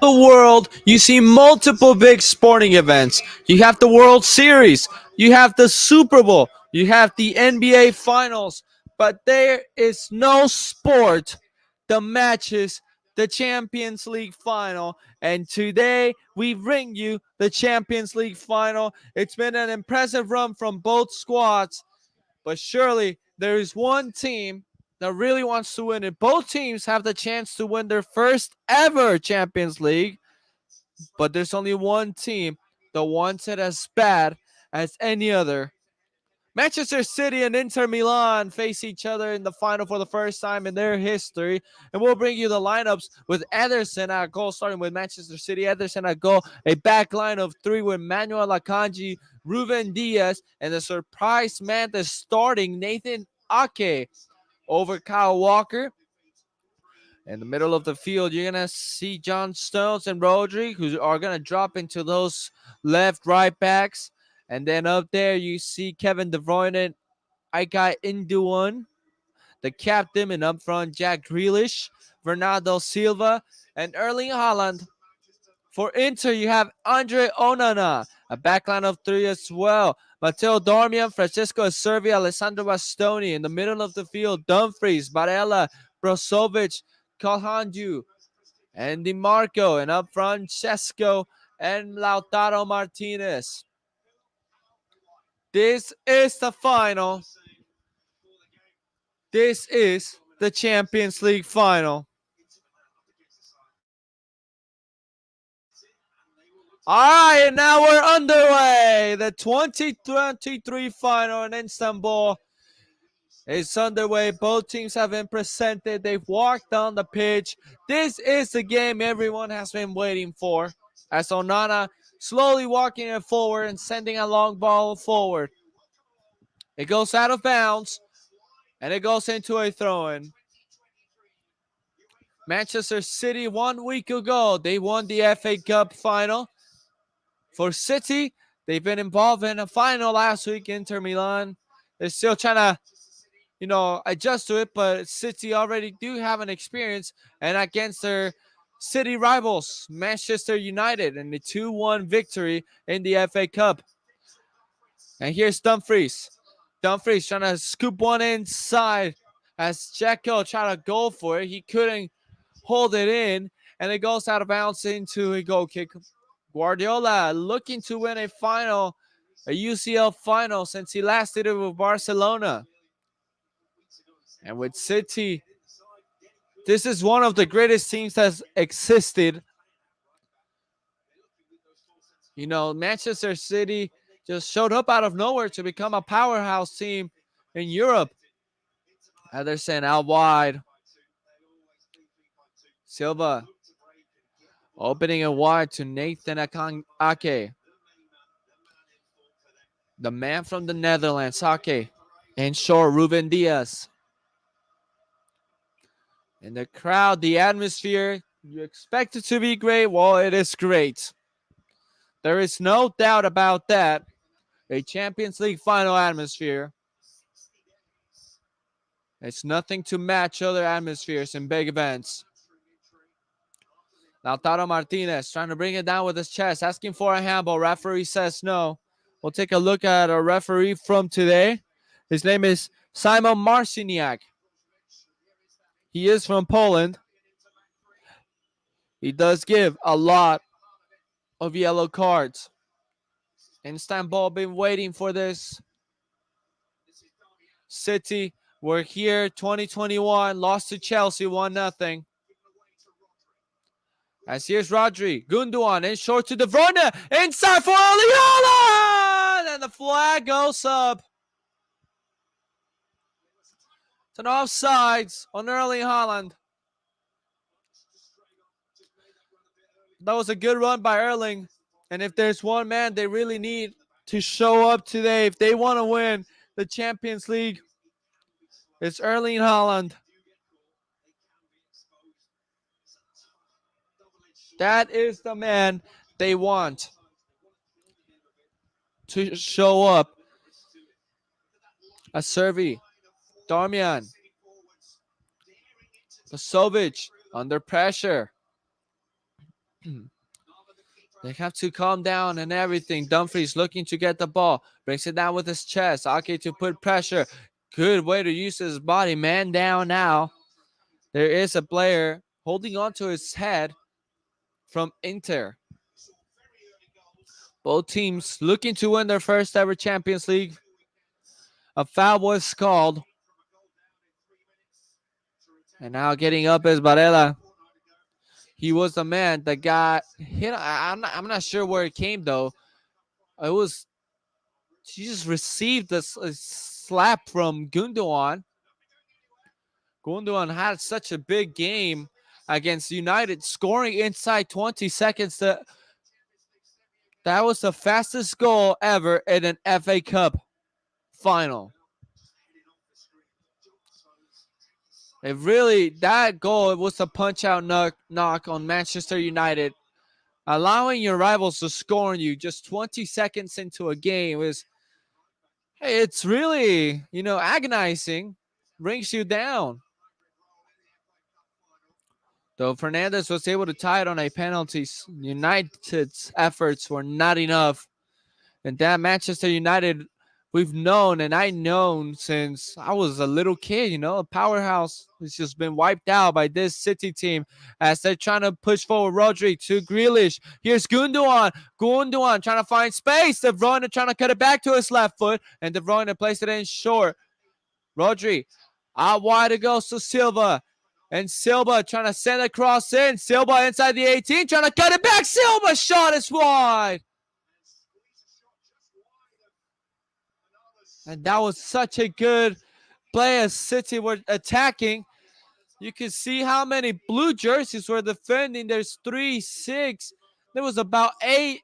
the world, you see multiple big sporting events. You have the World Series, you have the Super Bowl, you have the NBA Finals, but there is no sport that matches the Champions League final. And today we bring you the Champions League final. It's been an impressive run from both squads, but surely there is one team that really wants to win it. Both teams have the chance to win their first ever Champions League, but there's only one team that wants it as bad as any other. Manchester City and Inter Milan face each other in the final for the first time in their history. And we'll bring you the lineups with Ederson at goal, starting with Manchester City. Ederson at goal, a back line of three with Manuel Akanji, Ruben Diaz, and the surprise man that's starting, Nathan Ake, over Kyle Walker. In the middle of the field, you're going to see John Stones and Rodri, who are going to drop into those left, right backs. And then up there, you see Kevin De Bruyne and Ike Induan, the captain, and up front, Jack Grealish, Bernardo Silva, and Erling Haaland. For Inter, you have Andre Onana, a backline of three as well. Matteo Darmian, Francesco Acerbi, Alessandro Bastoni. In the middle of the field, Dumfries, Barella, Brozovic, Kalhanju, and DiMarco. And up front, Chesco and Lautaro Martinez. This is the final. This is the Champions League final. All right, and now we're underway. The 2023 final in Istanbul is underway. Both teams have been presented. They've walked on the pitch. This is the game everyone has been waiting for, as Onana slowly walking it forward and sending a long ball forward. It goes out of bounds, and it goes into a throw-in. Manchester City 1 week ago, they won the FA Cup final. For City, they've been involved in a final last week. Inter Milan, they're still trying to, adjust to it, but City already do have an experience, and against their city rivals, Manchester United, in the 2-1 victory in the FA Cup. And here's Dumfries. Dumfries trying to scoop one inside as Dzeko tried to go for it. He couldn't hold it in, and it goes out of bounds into a goal kick. Guardiola looking to win a UCL final, since he last did it with Barcelona. And with City, this is one of the greatest teams that's existed. Manchester City just showed up out of nowhere to become a powerhouse team in Europe. Ederson out wide. Silva opening it wide to Nathan Ake. The man from the Netherlands, Ake. And short, Ruben Diaz. In the crowd, the atmosphere, you expect it to be great. Well, it is great. There is no doubt about that. A Champions League final atmosphere. It's nothing to match other atmospheres in big events. Lautaro Martinez trying to bring it down with his chest, asking for a handball. Referee says no. We'll take a look at a referee from today. His name is Simon Marciniak. He is from Poland. He does give a lot of yellow cards. Istanbul been waiting for this. City were here 2021, lost to Chelsea 1-0. As here's Rodri, Gundogan in short to De Bruyne, inside for Erling Haaland, and the flag goes up. It's an offsides on Erling Haaland. That was a good run by Erling, and if there's one man they really need to show up today, if they want to win the Champions League, it's Erling Haaland. That is the man they want to show up. Acerbi, Darmian, Brozovic under pressure. They have to calm down and everything. Dumfries looking to get the ball. Brings it down with his chest. Ake to put pressure. Good way to use his body. Man down now. There is a player holding on to his head from Inter. Both teams looking to win their first ever Champions League. A foul was called. And now getting up is Varela. He was the man that got hit. I'm not sure where it came though. It was she just received a slap from Gundogan. Gundogan had such a big game against United, scoring inside 20 seconds. That was the fastest goal ever in an FA Cup final. It really, that goal was a punch out knock on Manchester United. Allowing your rivals to score on you just 20 seconds into a game is, hey, it's really, agonizing, brings you down. Though Fernandez was able to tie it on a penalty, United's efforts were not enough. And that Manchester United, we've known, and I known since I was a little kid, a powerhouse has just been wiped out by this City team as they're trying to push forward. Rodri to Grealish. Here's Gundogan. Gundogan trying to find space. De Bruyne trying to cut it back to his left foot, and De Bruyne placed it in short. Rodri out wide, it goes to Silva. And Silva trying to send a cross in. Silva inside the 18, trying to cut it back. Silva shot is wide. And that was such a good play as City were attacking. You can see how many blue jerseys were defending. There's 3, 6. There was about 8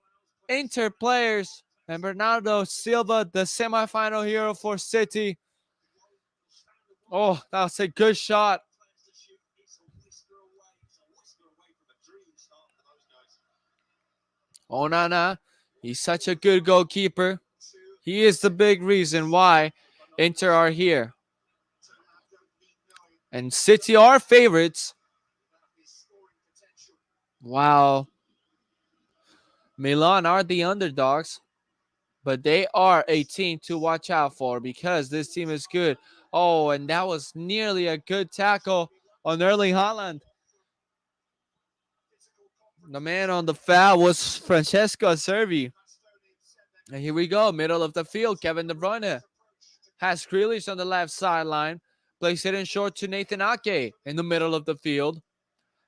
Inter players. And Bernardo Silva, the semifinal hero for City. Oh, that was a good shot. Onana, he's such a good goalkeeper. He is the big reason why Inter are here. And City are favorites. Wow. Milan are the underdogs, but they are a team to watch out for because this team is good. Oh, and that was nearly a good tackle on Erling Haaland. The man on the foul was Francesco Acerbi. And here we go, middle of the field, Kevin De Bruyne has Grealish on the left sideline, plays it in short to Nathan Ake in the middle of the field.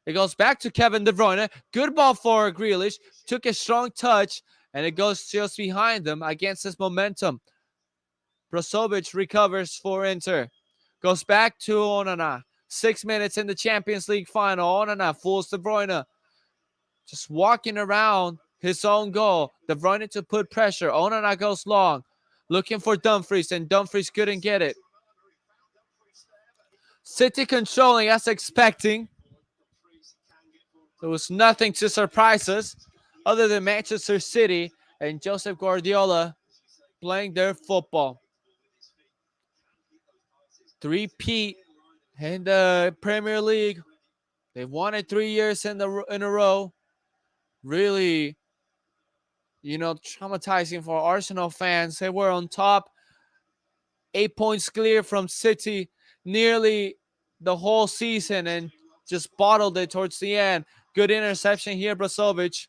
It goes back to Kevin De Bruyne. Good ball for Grealish. Took a strong touch, and it goes just behind them against his momentum. Brozovic recovers for Inter. Goes back to Onana. 6 minutes in the Champions League final. Onana fools De Bruyne. Just walking around his own goal. De Bruyne to put pressure. Onana goes long. Looking for Dumfries, and Dumfries couldn't get it. City controlling as expecting. There was nothing to surprise us other than Manchester City and Joseph Guardiola playing their football. 3-peat in the Premier League. They've won it 3 years in a row. Really, traumatizing for Arsenal fans. They were on top, 8 points clear from City nearly the whole season and just bottled it towards the end. Good interception here, Brozovic.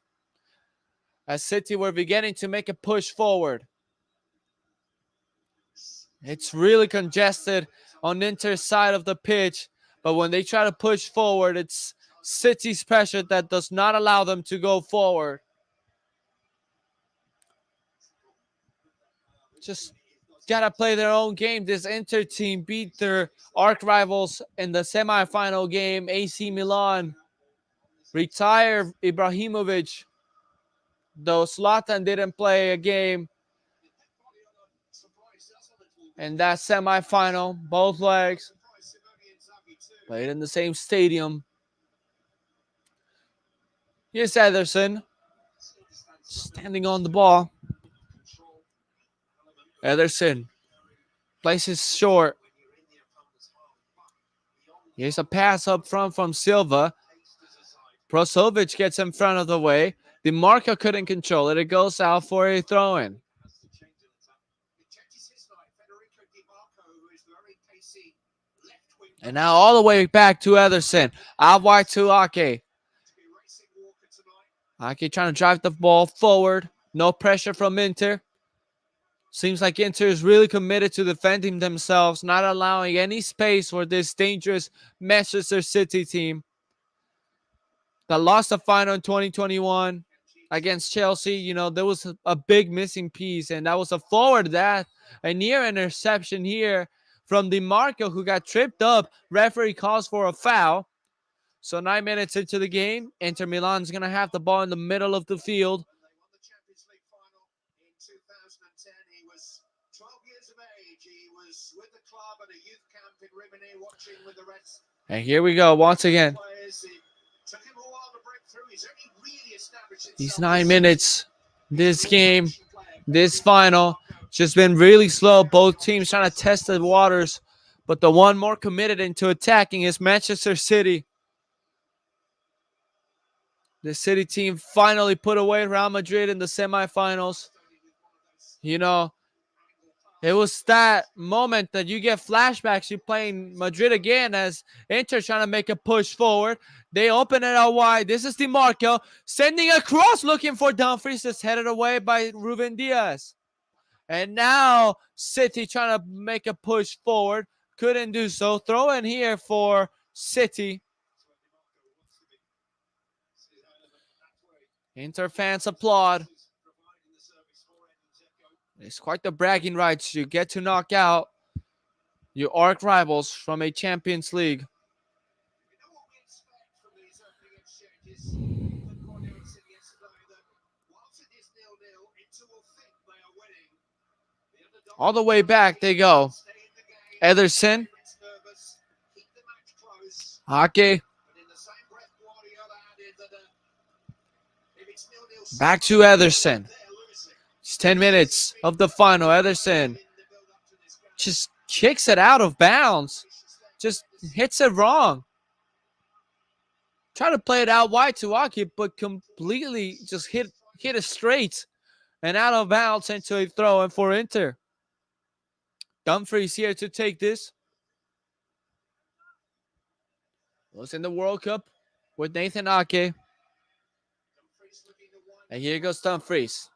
As City were beginning to make a push forward. It's really congested on Inter's side of the pitch, but when they try to push forward, it's City's pressure that does not allow them to go forward. Just gotta play their own game. This Inter team beat their arch rivals in the semifinal game, AC Milan. Retire Ibrahimovic, though Zlatan didn't play a game in that semifinal. Both legs played in the same stadium. Here's Ederson standing on the ball. Ederson places short. Here's a pass up front from Silva. Brozovic gets in front of the way. DiMarco couldn't control it. It goes out for a throw-in. And now all the way back to Ederson. Out wide to Ake. Ake trying to drive the ball forward. No pressure from Inter. Seems like Inter is really committed to defending themselves, not allowing any space for this dangerous Manchester City team that lost the final in 2021 against Chelsea. You know, there was a big missing piece, and that was a forward that a near interception here from DiMarco, who got tripped up. Referee calls for a foul. So 9 minutes into the game, Inter Milan's going to have the ball in the middle of the field. And here we go once again. These 9 minutes, this game, this final, just been really slow. Both teams trying to test the waters, but the one more committed into attacking is Manchester City. The City team finally put away Real Madrid in the semifinals. You know, it was that moment that you get flashbacks. You're playing Madrid again as Inter trying to make a push forward. They open it out wide. This is DiMarco sending a cross looking for Dumfries. It's headed away by Ruben Diaz. And now City trying to make a push forward. Couldn't do so. Throw in here for City. Inter fans applaud. It's quite the bragging rights. You get to knock out your arch rivals from a Champions League. All the way back they go. Ederson. Ake. Back to Ederson. It's 10 minutes of the final. Ederson just kicks it out of bounds. Just hits it wrong. Try to play it out wide to Ake, but completely just hit it straight and out of bounds into a throw in for Inter. Dumfries here to take this. Was in the World Cup with Nathan Ake. And here goes Dumfries.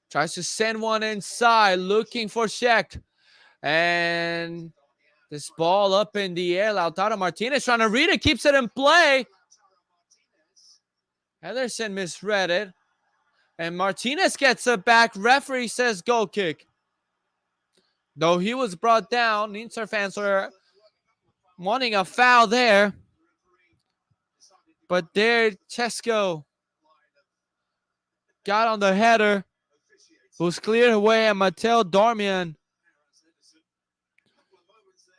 Tries to send one inside, looking for Sheck. And this ball up in the air. Lautaro Martinez trying to read it, keeps it in play. Ederson misread it. And Martinez gets it back. Referee says goal kick. Though he was brought down, Inter fans were wanting a foul there. But there, Chesko got on the header. Was cleared away, and Matteo Darmian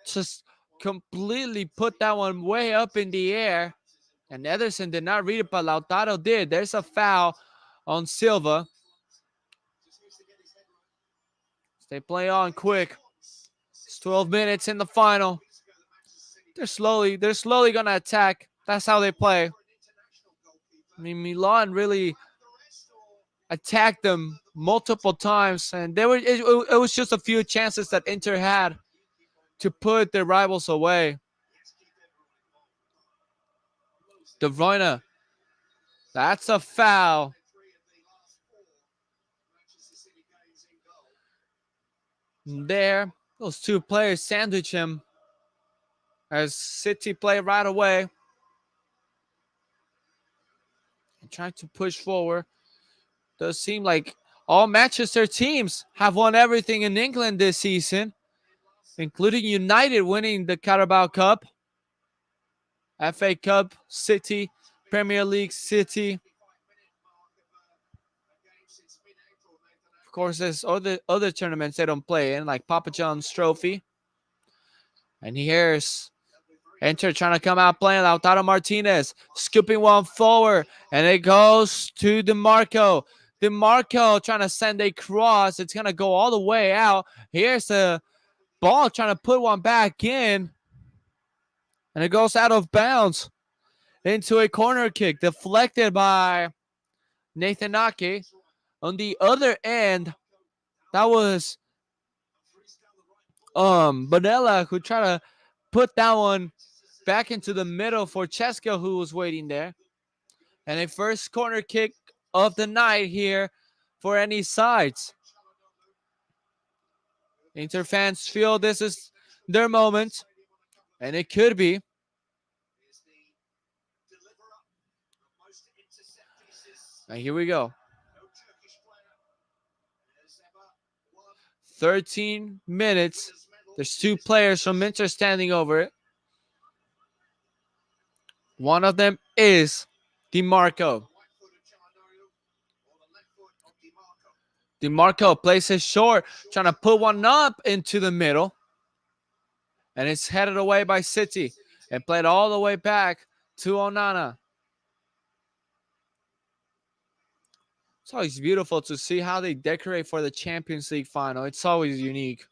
just completely put that one way up in the air. And Ederson did not read it, but Lautaro did. There's a foul on Silva. They play on quick. It's 12 minutes in the final. They're slowly going to attack. That's how they play. I mean, Milan really attacked them multiple times, and it was just a few chances that Inter had to put their rivals away. De Bruyne, that's a foul. There, those two players sandwich him as City play right away. And trying to push forward. Does seem like all Manchester teams have won everything in England this season, including United winning the Carabao Cup, FA Cup, City, Premier League, City. Of course, there's other tournaments they don't play in, like Papa John's Trophy. And here's Inter trying to come out playing. Lautaro Martinez scooping one forward, and it goes to DiMarco. DiMarco trying to send a cross. It's going to go all the way out. Here's the ball trying to put one back in, and it goes out of bounds. into a corner kick deflected by Nathan Ake. On the other end, that was Bonella who tried to put that one back into the middle for Cheska, who was waiting there. And a first corner kick of the night here for any sides. Inter fans feel this is their moment, and it could be. And here we go. 13 minutes. There's two players from Inter standing over it. One of them is DiMarco. DiMarco plays short, trying to put one up into the middle. And it's headed away by City and played all the way back to Onana. It's always beautiful to see how they decorate for the Champions League final. It's always unique.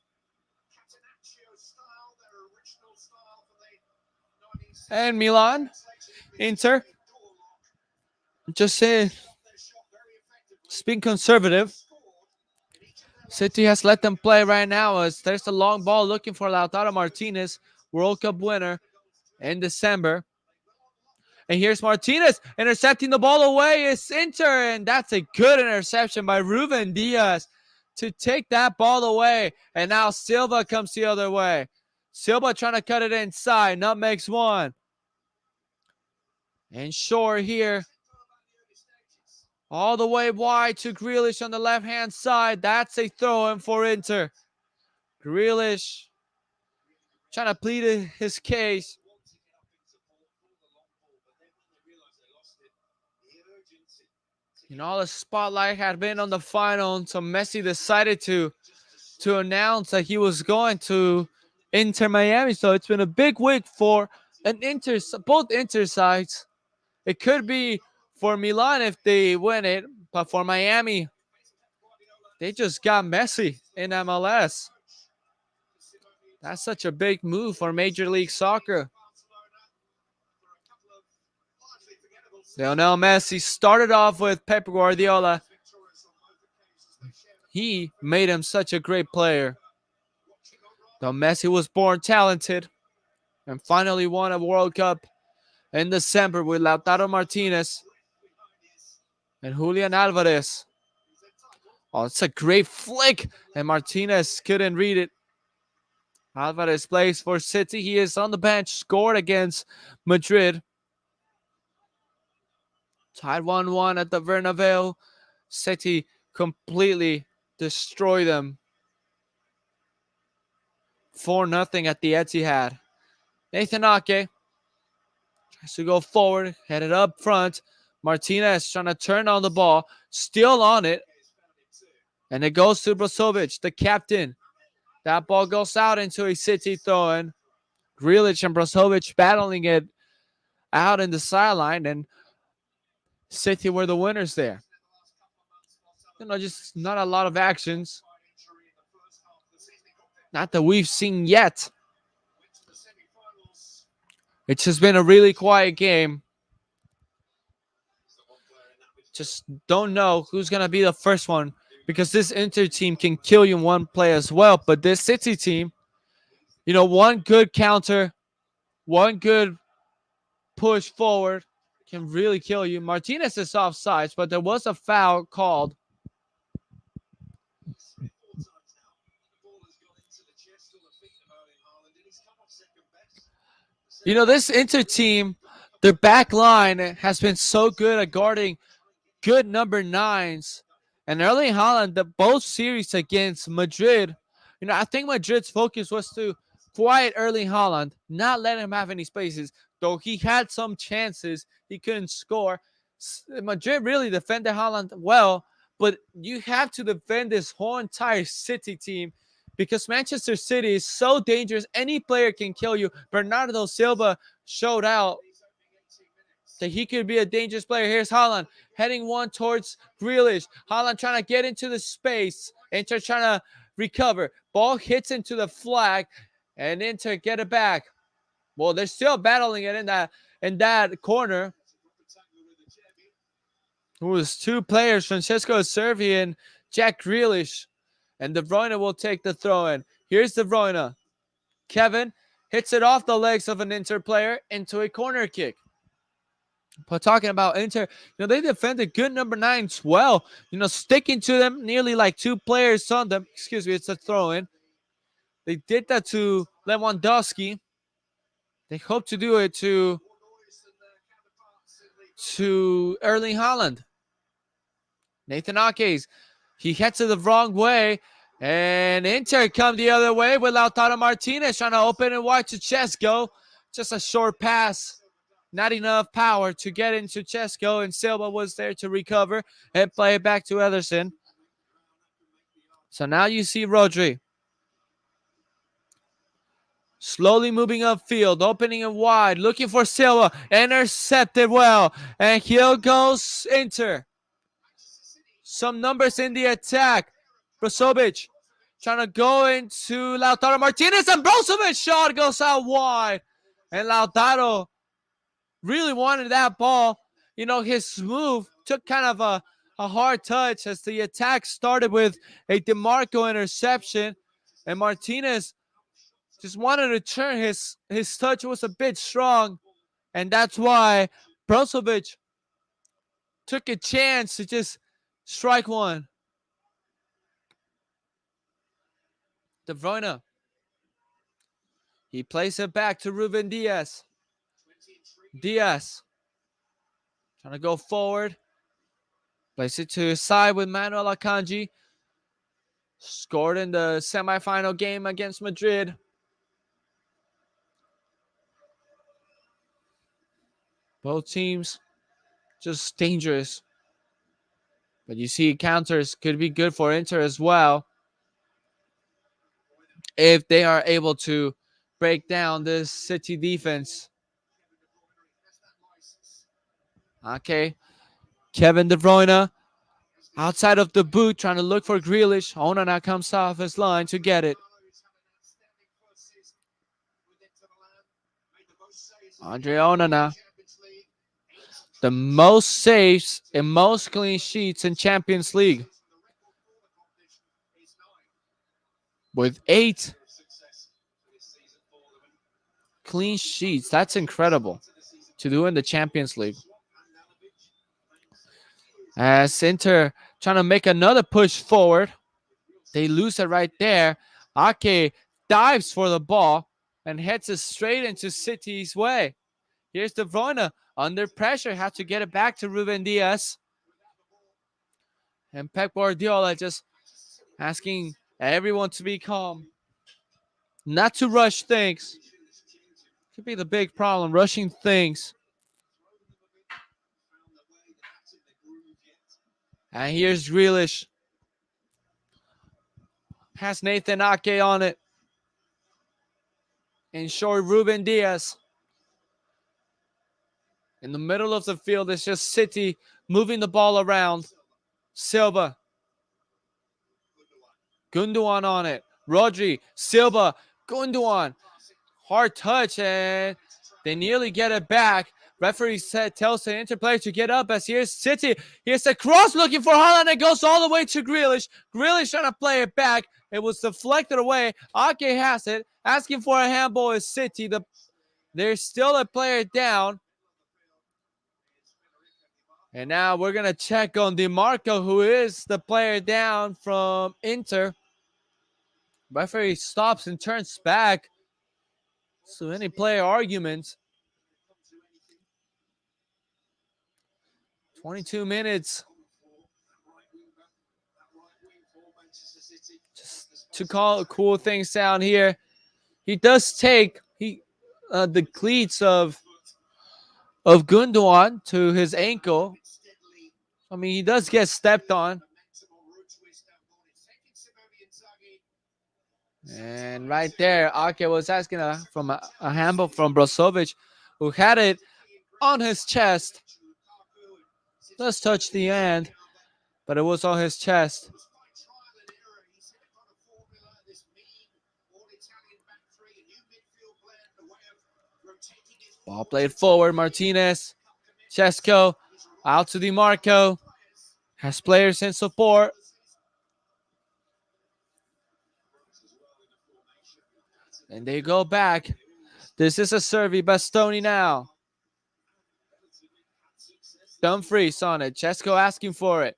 And Milan, Inter, just saying, it's being conservative. City has let them play right now as there's a long ball looking for Lautaro Martinez, World Cup winner in December. And here's Martinez intercepting the ball away. It's Inter, and that's a good interception by Ruben Diaz to take that ball away. And now Silva comes the other way. Silva trying to cut it inside. Nutmegs one. And Shore here. All the way wide to Grealish on the left-hand side. That's a throw-in for Inter. Grealish trying to plead his case. And all the spotlight had been on the final until Messi decided to announce that he was going to Inter Miami. So it's been a big week for both Inter sides. It could be for Milan if they win it, but for Miami, they just got Messi in MLS. That's such a big move for Major League Soccer. Lionel Messi started off with Pep Guardiola. He made him such a great player. Though Messi was born talented and finally won a World Cup in December with Lautaro Martinez and Julian Alvarez. Oh, it's a great flick, and Martinez couldn't read it. Alvarez plays for City. He is on the bench, scored against Madrid. Tied 1-1 at the Bernabeu. City completely destroyed them. 4-0 at the Etihad. Nathan Ake tries to go forward, headed up front. Martinez trying to turn on the ball, still on it. And it goes to Brozovic, the captain. That ball goes out into a City throw-in. Grealish and Brozovic battling it out in the sideline, and City were the winners there. Just not a lot of actions. Not that we've seen yet. It's just been a really quiet game. Just don't know who's going to be the first one, because this Inter team can kill you in one play as well. But this City team, one good counter, one good push forward can really kill you. Martinez is offsides, but there was a foul called. This Inter team, their back line has been so good at guarding good number nines. And Erling Haaland, both series against Madrid, I think Madrid's focus was to quiet Erling Haaland, not let him have any spaces. Though he had some chances, he couldn't score. Madrid really defended Haaland well, but you have to defend this whole entire City team, because Manchester City is so dangerous. Any player can kill you. Bernardo Silva showed out that he could be a dangerous player. Here's Haaland heading one towards Grealish. Haaland trying to get into the space. Inter trying to recover. Ball hits into the flag, and Inter get it back. Well, they're still battling it in that corner. It was two players, Francesco Cervi and Jack Grealish. And De Bruyne will take the throw in. Here's De Bruyne. Kevin hits it off the legs of an Inter player into a corner kick. But talking about Inter, they defended good number 9s well. Sticking to them, nearly like two players on them. Excuse me, it's a throw in. They did that to Lewandowski. They hope to do it to Erling Haaland. Nathan Akes, he heads it the wrong way. And Inter come the other way with Lautaro Martinez trying to open it wide to Chesco. Just a short pass. Not enough power to get into Chesco, and Silva was there to recover and play it back to Ederson. So now you see Rodri slowly moving upfield, opening it wide, looking for Silva, intercepted well, and here goes Inter. Some numbers in the attack. Brozovic trying to go into Lautaro Martinez, and Brozovic shot goes out wide, and Lautaro really wanted that ball. His move took kind of a hard touch as the attack started with a DeMarco interception, and Martinez just wanted to turn. His touch was a bit strong, and that's why Brozovic took a chance to just strike one. De Bruyne. He plays it back to Ruben Diaz. Diaz trying to go forward. Place it to his side with Manuel Akanji. Scored in the semifinal game against Madrid. Both teams just dangerous. But you see counters could be good for Inter as well, if they are able to break down this City defense. Okay. Kevin De Bruyne outside of the boot trying to look for Grealish. Onana comes off his line to get it. Andre Onana. The most saves and most clean sheets in Champions League. With 8 clean sheets. That's incredible to do in the Champions League. As Inter trying to make another push forward. They lose it right there. Ake dives for the ball and heads it straight into City's way. Here's De Bruyne under pressure. Had to get it back to Ruben Diaz. And Pep Guardiola just asking everyone to be calm. Not to rush things. Could be the big problem, rushing things. And here's Grealish. Has Nathan Ake on it. And short Ruben Diaz. In the middle of the field, it's just City moving the ball around. Silva. Gundogan on it. Rodri. Silva. Gundogan. Hard touch, and they nearly get it back. Referee tells the Inter player to get up as here's City. Here's a cross looking for Haaland. It goes all the way to Grealish. Grealish trying to play it back. It was deflected away. Ake has it. Asking for a handball is City. There's still a player down. And now we're going to check on DeMarco, who is the player down from Inter. Referee stops and turns back. So any player arguments. 22 minutes. Just to cool things down here. He does take the cleats of Gundogan to his ankle. I mean, he does get stepped on. And right there, Ake was asking from a handball from Brozovic, who had it on his chest. Does touch the end, but it was on his chest. Ball played forward. Martinez. Chesko. Out to DiMarco. Has players in support. And they go back. This is a Servi Bastoni now. Dumfries on it. Chesko asking for it.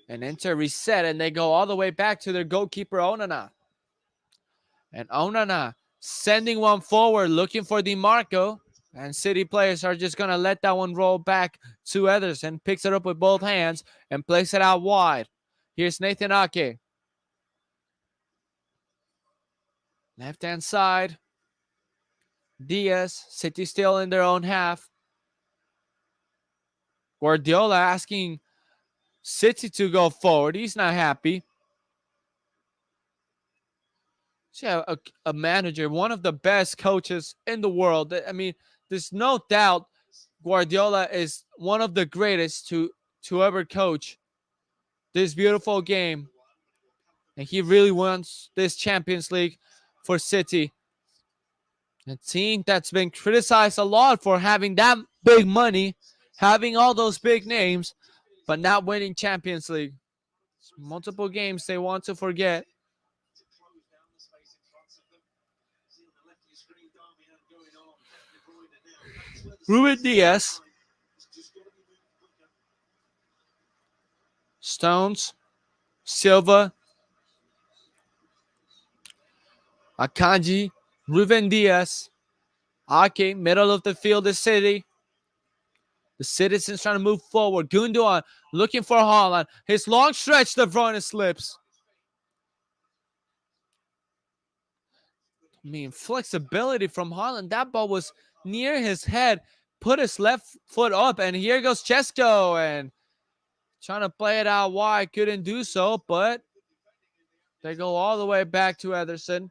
And Inter reset, and they go all the way back to their goalkeeper, Onana. And Onana sending one forward, looking for DiMarco. And City players are just going to let that one roll back to Ederson. Picks it up with both hands and plays it out wide. Here's Nathan Ake. Left-hand side. Diaz. City still in their own half. Guardiola asking City to go forward. He's not happy. Yeah, a manager, one of the best coaches in the world. I mean, there's no doubt Guardiola is one of the greatest to ever coach this beautiful game. And he really wants this Champions League for City. A team that's been criticized a lot for having that big money, having all those big names, but not winning Champions League. Multiple games they want to forget. Ruben Diaz. Stones. Silva. Akanji. Ruben Diaz. Ake, middle of the field, the City. The Citizens trying to move forward. Gundogan looking for Haaland. His long stretch, De Bruyne slips. I mean, flexibility from Haaland. That ball was near his head. Put his left foot up, and here goes Chesko. And trying to play it out wide. Couldn't do so, but they go all the way back to Ederson.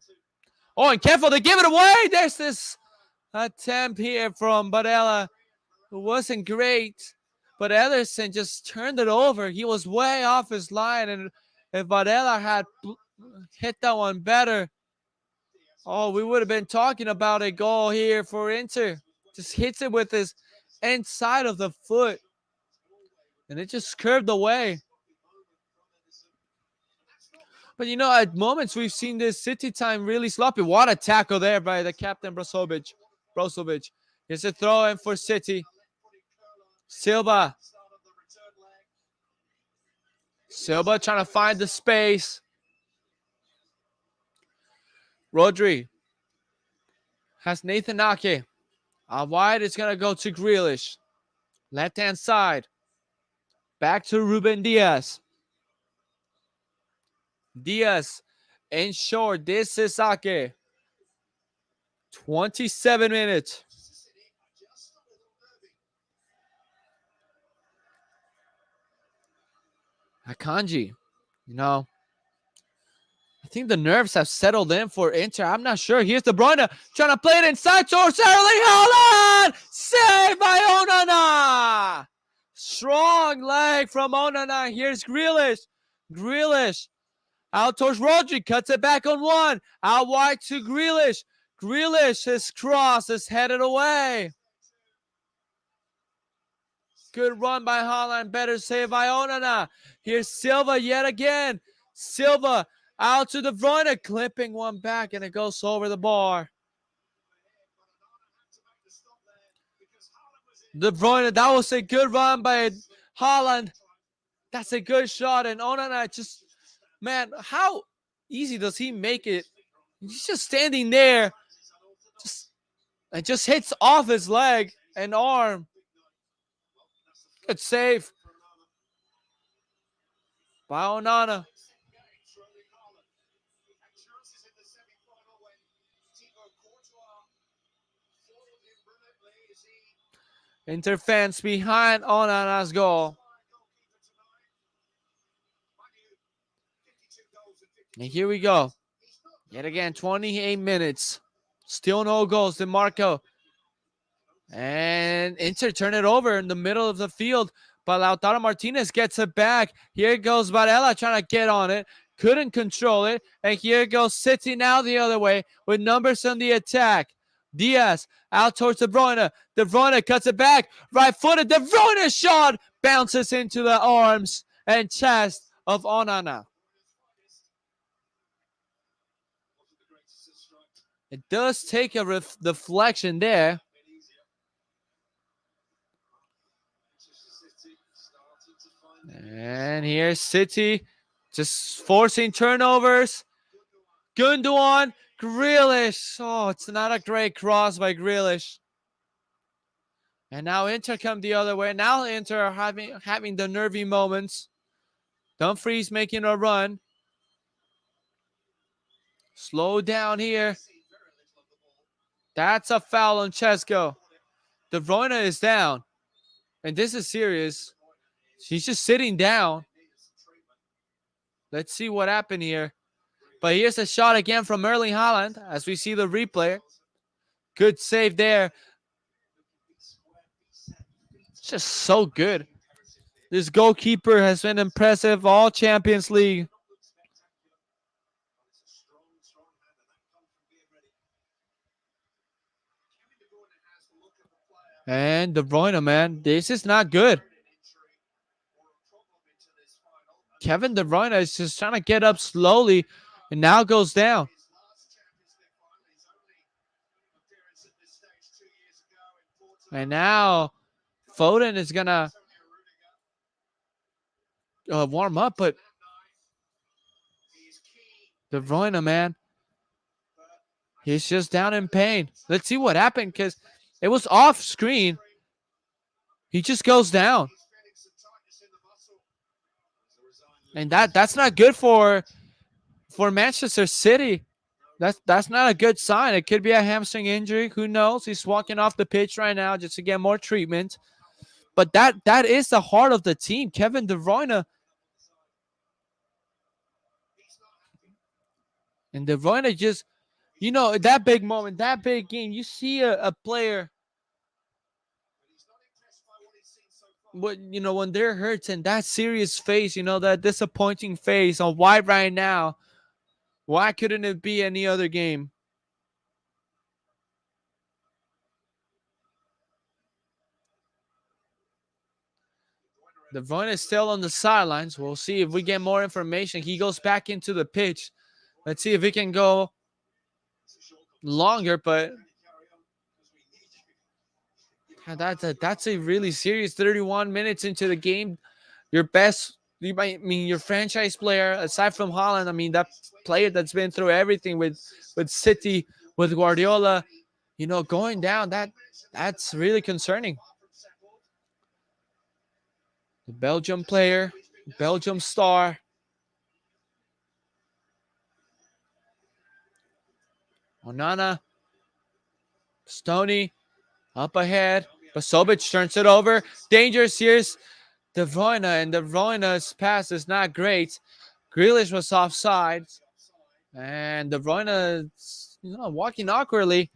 Oh, and careful, they give it away. There's this attempt here from Barella. It wasn't great, but Ederson just turned it over. He was way off his line, and if Varela had hit that one better, oh, we would have been talking about a goal here for Inter. Just hits it with his inside of the foot, and it just curved away. But, you know, at moments we've seen this City time really sloppy. What a tackle there by the captain, Brozovic. Here's a throw in for City. Silva trying to find the space. Rodri has Nathan Ake. Out wide, it's going to go to Grealish. Left-hand side. Back to Ruben Diaz. Diaz in short. This is Ake. 27 minutes. Akanji, you know, I think the nerves have settled in for Inter. I'm not sure. Here's De Bruyne trying to play it inside towards Erling Haaland. Saved by Onana. Strong leg from Onana. Here's Grealish out towards Rodri. Cuts it back on one. Out wide to Grealish. His cross is headed away. Good run by Haaland. Better save by Onana. Here's Silva yet again. Silva out to De Bruyne. Clipping one back, and it goes over the bar. De Bruyne, that was a good run by Haaland. That's a good shot. And Onana just, man, how easy does he make it? He's just standing there. It just hits off his leg and arm. Good save by Onana. Inter fans behind Onana's goal. And here we go. Yet again, 28 minutes. Still no goals. DiMarco. And Inter turn it over in the middle of the field. But Lautaro Martinez gets it back. Here goes Varela trying to get on it. couldn't control it. And here goes City now the other way with numbers on the attack. Diaz out towards De Bruyne. De Bruyne cuts it back. Right footed. De Bruyne shot bounces into the arms and chest of Onana. It does take a deflection there. And here's City just forcing turnovers. Gundogan, Grealish. Oh, it's not a great cross by Grealish. And now Inter come the other way. Now Inter are having the nervy moments. Dumfries making a run. Slow down here. That's a foul on Chesko. De Bruyne is down. And this is serious. He's just sitting down. Let's see what happened here. But here's a shot again from Erling Haaland as we see the replay. Good save there. It's just so good. This goalkeeper has been impressive all Champions League. And De Bruyne, man, this is not good. Kevin De Bruyne is just trying to get up slowly and now goes down. And now Foden is going to warm up, but De Bruyne, man, he's just down in pain. Let's see what happened because it was off screen. He just goes down. And that's not good for Manchester City. That's not a good sign. It could be a hamstring injury. Who knows? He's walking off the pitch right now just to get more treatment. But that is the heart of the team. Kevin De Bruyne. And De Bruyne just, that big moment, that big game, you see a player, when they're hurt and that serious face, that disappointing face on white right now. Why couldn't it be any other game? De Bruyne is still on the sidelines. We'll see if we get more information. He goes back into the pitch. Let's see if he can go longer, but that's a really serious 31 minutes into the game. Your franchise player, aside from Haaland, that player that's been through everything with City, with Guardiola, going down, that's really concerning. The Belgium player, Belgium star. Onana, Stoney, up ahead. Basovic turns it over. Dangerous. Here's De Bruyne, and De Bruyne's pass is not great. Grealish was offside. And De Bruyne, walking awkwardly.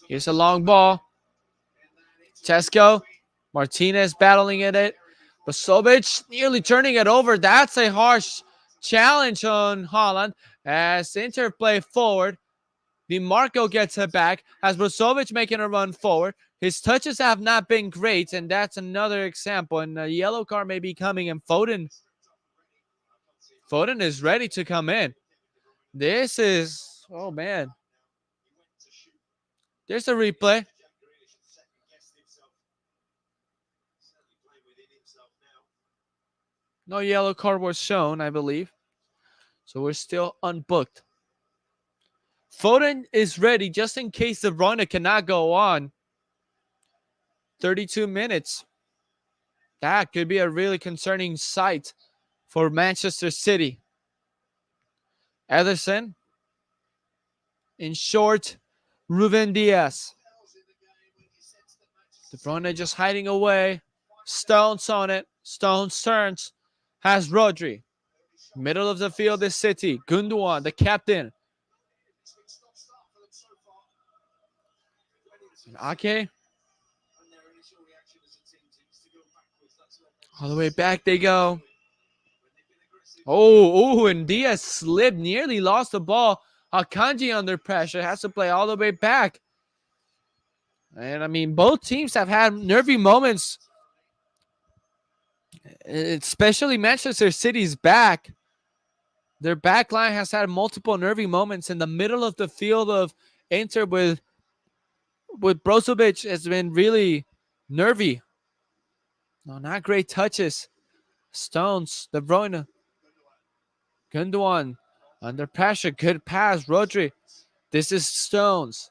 Here's a long ball. Chesko. Martinez battling at it. Basovic nearly turning it over. That's a harsh challenge on Haaland as Inter play forward. DiMarco gets it back as Basovic making a run forward. His touches have not been great, and that's another example. And a yellow card may be coming, and Foden is ready to come in. This is, oh man. There's a replay. No yellow card was shown, I believe. So we're still unbooked. Foden is ready just in case De Bruyne cannot go on. 32 minutes. That could be a really concerning sight for Manchester City. Ederson. In short, Ruben Diaz. De Bruyne just hiding away. Stones on it. Stones turns. Has Rodri. Middle of the field is City. Gundogan, the captain. And Ake. All the way back they go. And Diaz slipped, nearly lost the ball. Akanji under pressure, has to play all the way back. And I mean, both teams have had nervy moments, especially Manchester City's back. Their back line has had multiple nervy moments in the middle of the field of Inter with Brozovic has been really nervy. No, not great touches. Stones, De Bruyne, Gundogan under pressure. Good pass, Rodri. This is Stones.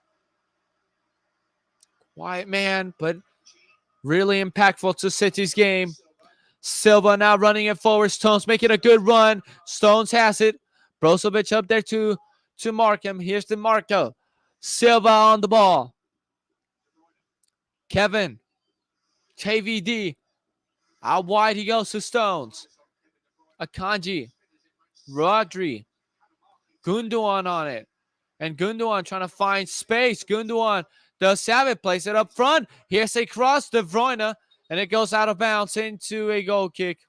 Quiet man, but really impactful to City's game. Silva now running it forward. Stones making a good run. Stones has it. Brozovic up there to mark him. Here's the Marco. Silva on the ball. Kevin. KVD. Out wide he goes to Stones. Akanji. Rodri. Gundogan on it. And Gundogan trying to find space. Gundogan does have it. Plays it up front. Here's a cross. De Bruyne. And it goes out of bounds into a goal kick.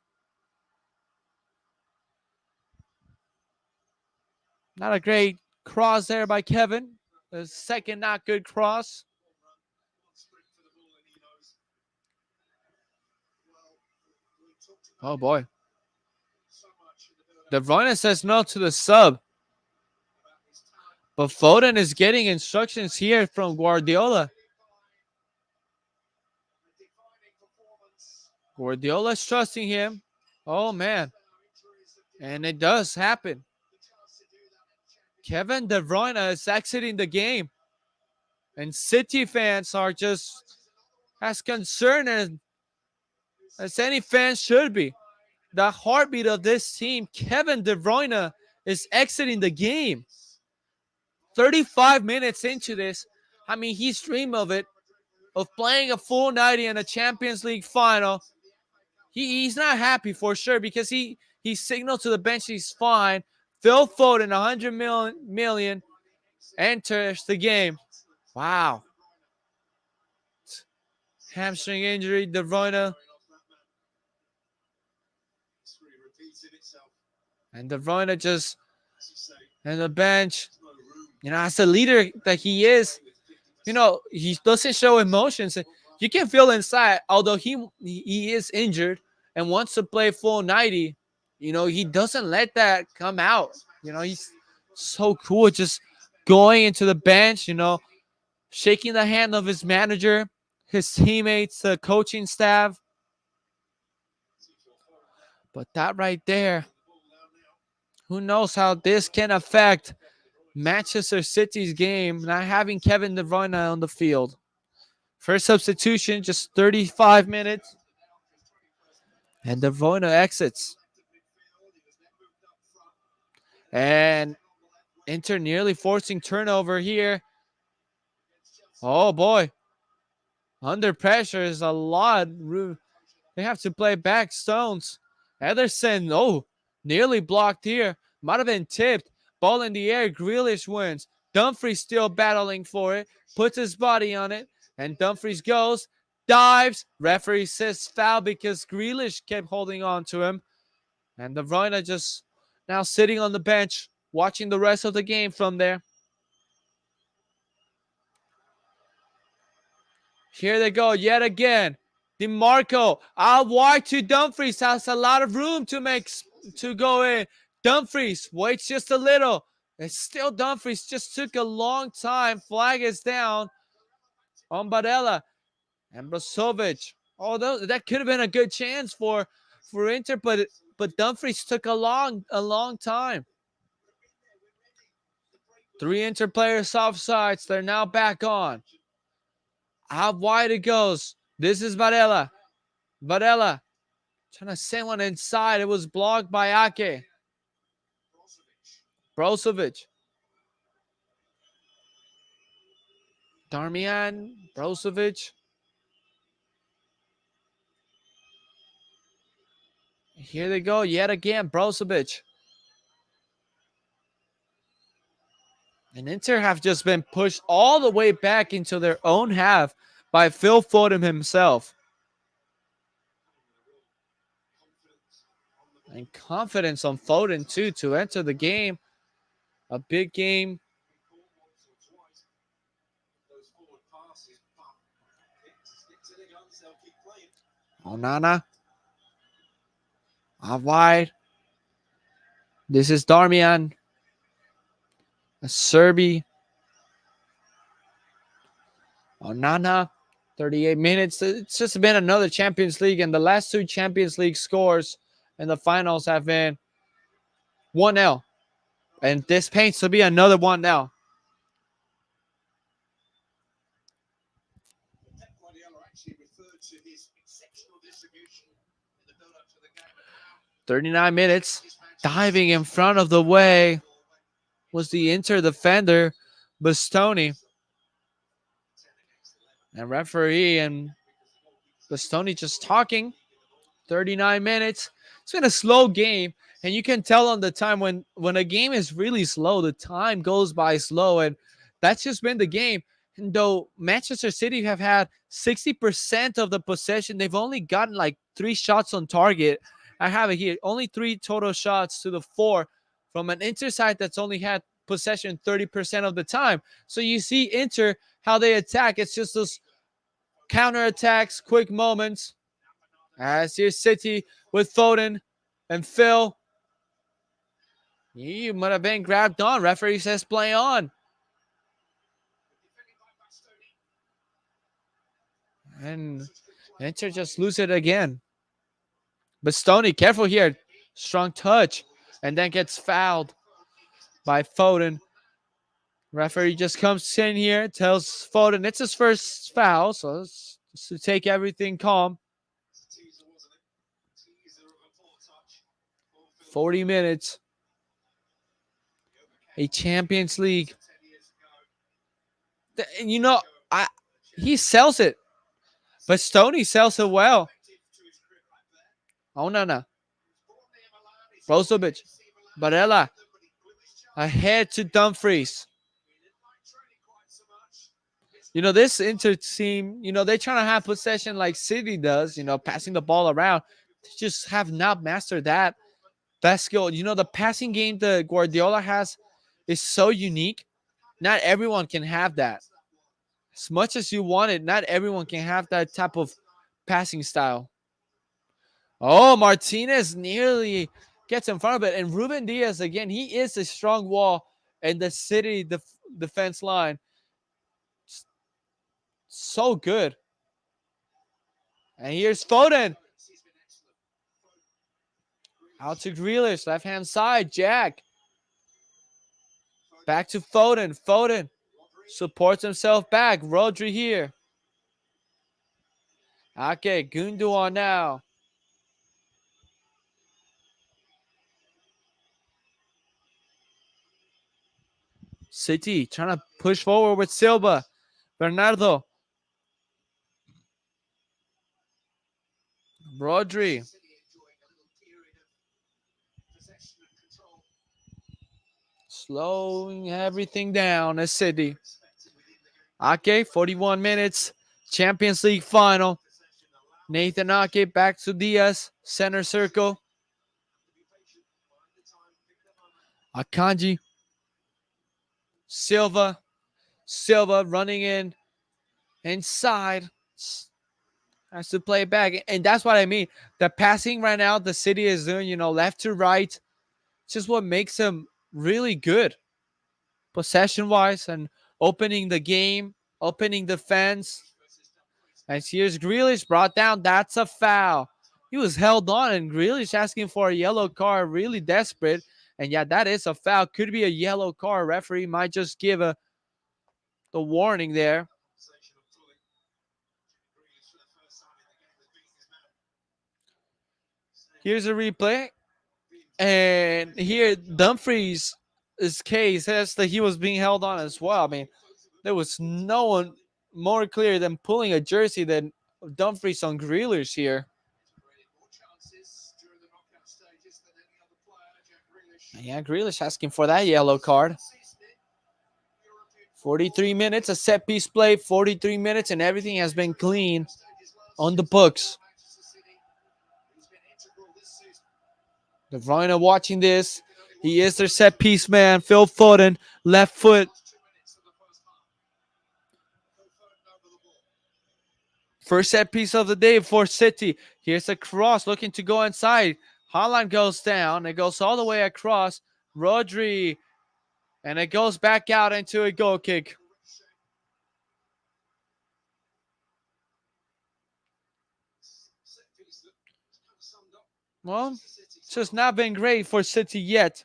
Not a great cross there by Kevin. The second not good cross. Oh boy. De Bruyne says no to the sub. But Foden is getting instructions here from Guardiola. Guardiola's trusting him. Oh man. And it does happen. Kevin De Bruyne is exiting the game. And City fans are just as concerned as any fan should be. The heartbeat of this team, Kevin De Bruyne, is exiting the game. 35 minutes into this, I mean, he's dreamed of it, of playing a full 90 in a Champions League final. He's not happy for sure because he signaled to the bench he's fine. Phil Foden, 100 million, enters the game. Wow. Hamstring injury, De Bruyne. And De Bruyne just on the bench. You know, as a leader that he is, you know, he doesn't show emotions. You can feel inside, although he is injured and wants to play full 90, you know, he doesn't let that come out. You know, he's so cool just going into the bench, you know, shaking the hand of his manager, his teammates, the coaching staff. But that right there, who knows how this can affect Manchester City's game, not having Kevin De Bruyne on the field. First substitution, just 35 minutes. And De Bruyne exits. And Inter nearly forcing turnover here. Oh boy. Under pressure is a lot. They have to play back. Stones. Ederson, nearly blocked here. Might have been tipped. Ball in the air. Grealish wins. Dumfries still battling for it. Puts his body on it. And Dumfries goes. Dives. Referee says foul because Grealish kept holding on to him. And De Bruyne just now sitting on the bench, watching the rest of the game from there. Here they go yet again. DeMarco out wide to Dumfries. Has a lot of room to go in. Dumfries waits just a little. It's still Dumfries. Just took a long time. Flag is down on Barella and Brozovic. Although that could have been a good chance for Inter, but Dumfries took a long time. 3 Inter players offsides. They're now back on. Out wide it goes. This is Barella. Barella trying to send one inside. It was blocked by Ake. Brozovic. Darmian. Brozovic. Here they go yet again. Brozovic. And Inter have just been pushed all the way back into their own half by Phil Foden himself. And confidence on Foden, too, to enter the game. A big game. Onana. Out wide. This is Darmian. A Serbi. Onana. 38 minutes. It's just been another Champions League, and the last two Champions League scores in the finals have been 1-0. And this paints to be another 1-0. "39 minutes, diving in front of the way was the Inter defender, Bastoni. And referee and Bastoni just talking. 39 minutes. It's been a slow game, and you can tell on the time when a game is really slow, the time goes by slow, and that's just been the game. And though Manchester City have had 60% of the possession, they've only gotten like 3 shots on target. I have it here. Only 3 total shots to the 4 from an Inter side that's only had possession 30% of the time. So you see Inter, how they attack. It's just those counter attacks, quick moments. As here's City with Foden and Phil. You might have been grabbed on. Referee says play on. And Inter just lose it again. Bastoni, careful here. Strong touch. And then gets fouled by Foden. Referee just comes in here, tells Foden it's his first foul, so it's just to take everything calm. 40 minutes. A Champions League. You know, he sells it. Bastoni sells it well. Onana. Brozovic. Barella. Ahead to Dumfries. You know, this Inter team, you know, they're trying to have possession like City does, you know, passing the ball around. They just have not mastered that skill. You know, the passing game that Guardiola has is so unique. Not everyone can have that. As much as you want it, not everyone can have that type of passing style. Oh, Martinez nearly gets in front of it. And Ruben Diaz, again, he is a strong wall in the City defense line. So good. And here's Foden. Out to Grealish, left-hand side, Jack. Back to Foden. Foden supports himself back. Rodri here. Okay, Gundogan now. City trying to push forward with Silva. Bernardo. Rodri. Slowing everything down as City. Okay, 41 minutes. Champions League final. Nathan Ake back to Diaz. Center circle. Akanji. Silva. Silva running in. Inside. Has to play back. And that's what I mean. The passing right now, the City is doing, you know, left to right. It's just what makes them really good. Possession-wise and opening the game, opening defense. As here's Grealish brought down. That's a foul. He was held on, and Grealish asking for a yellow card, really desperate. And yeah, that is a foul. Could be a yellow card. Referee might just give the warning there. Here's a replay. And here, Dumfries' case says that he was being held on as well. I mean, there was no one more clear than pulling a jersey than Dumfries on Grealish here. Yeah, Grealish asking for that yellow card. 43 minutes, a set piece play, 43 minutes, and everything has been clean on the books. De Bruyne watching this. He is their set piece man. Phil Foden, left foot. First set piece of the day for City. Here's a cross looking to go inside. Haaland goes down. It goes all the way across. Rodri. And it goes back out into a goal kick. Well, it's just not been great for City yet.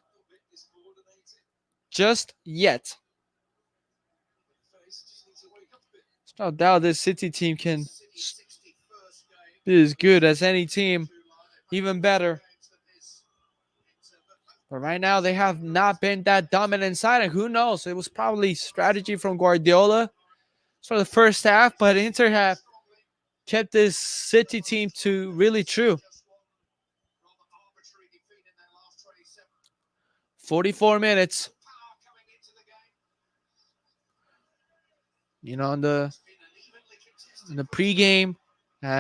Just yet. There's no doubt this City team can be as good as any team, even better. But right now, they have not been that dominant side, and who knows? It was probably strategy from Guardiola for the first half, but Inter have kept this City team to really true. 44 minutes. You know, in the pregame,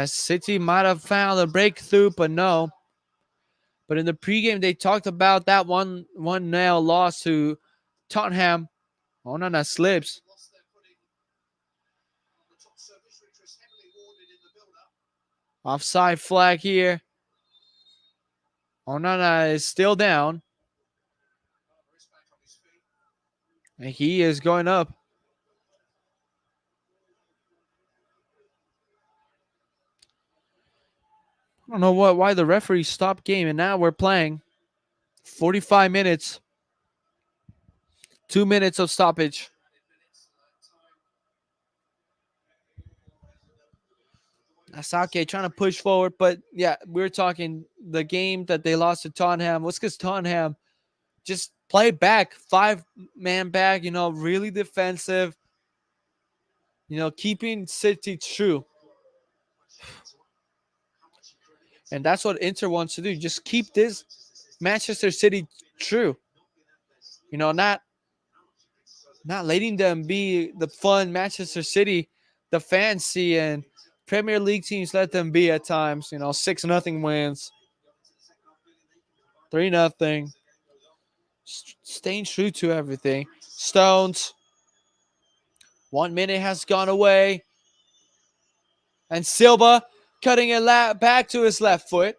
City might have found a breakthrough, but no. But in the pregame, they talked about that 1-0 loss to Tottenham. Onana slips. Offside flag here. Onana is still down. And he is going up. I don't know why the referee stopped game, and now we're playing. 45 minutes. 2 minutes of stoppage. Asake trying to push forward, but yeah, we're talking the game that they lost to Tottenham was because Tottenham just played back, 5-man back, really defensive, keeping City true. And that's what Inter wants to do. Just keep this Manchester City true. Not letting them be the fun Manchester City the fans see, and Premier League teams let them be at times. 6-0 wins, 3-0. Staying true to everything. Stones. 1 minute has gone away. And Silva cutting it back to his left foot.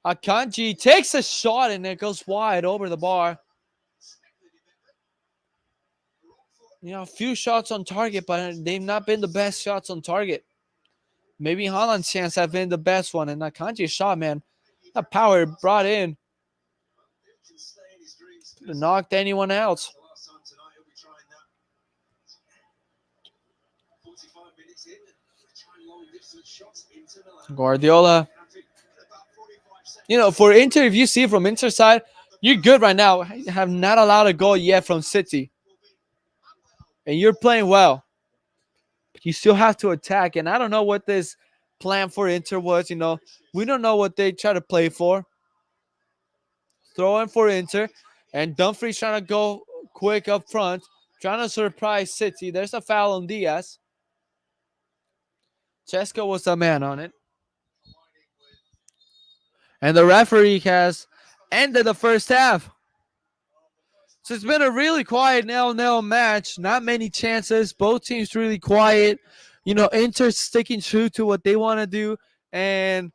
Akanji takes a shot and it goes wide over the bar. A few shots on target, but they've not been the best shots on target. Maybe Haaland's chance have been the best one. And Akanji's shot, man, that power brought in. Could have knocked anyone else. Guardiola. For Inter, if you see it from Inter side, you're good right now. You have not allowed a goal yet from City. And you're playing well. But you still have to attack. And I don't know what this plan for Inter was. We don't know what they try to play for. Throw in for Inter. And Dumfries trying to go quick up front. Trying to surprise City. There's a foul on Diaz. Cheska was the man on it. And the referee has ended the first half. So it's been a really quiet 0-0 match. Not many chances. Both teams really quiet. Inter sticking true to what they want to do. And,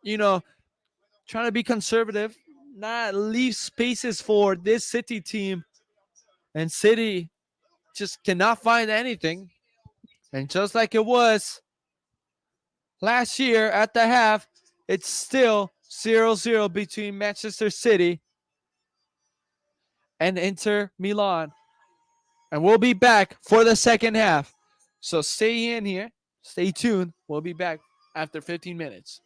trying to be conservative. Not leave spaces for this City team. And City just cannot find anything. And just like it was last year at the half, it's still 0-0 between Manchester City and Inter Milan. And we'll be back for the second half. So stay in here. Stay tuned. We'll be back after 15 minutes.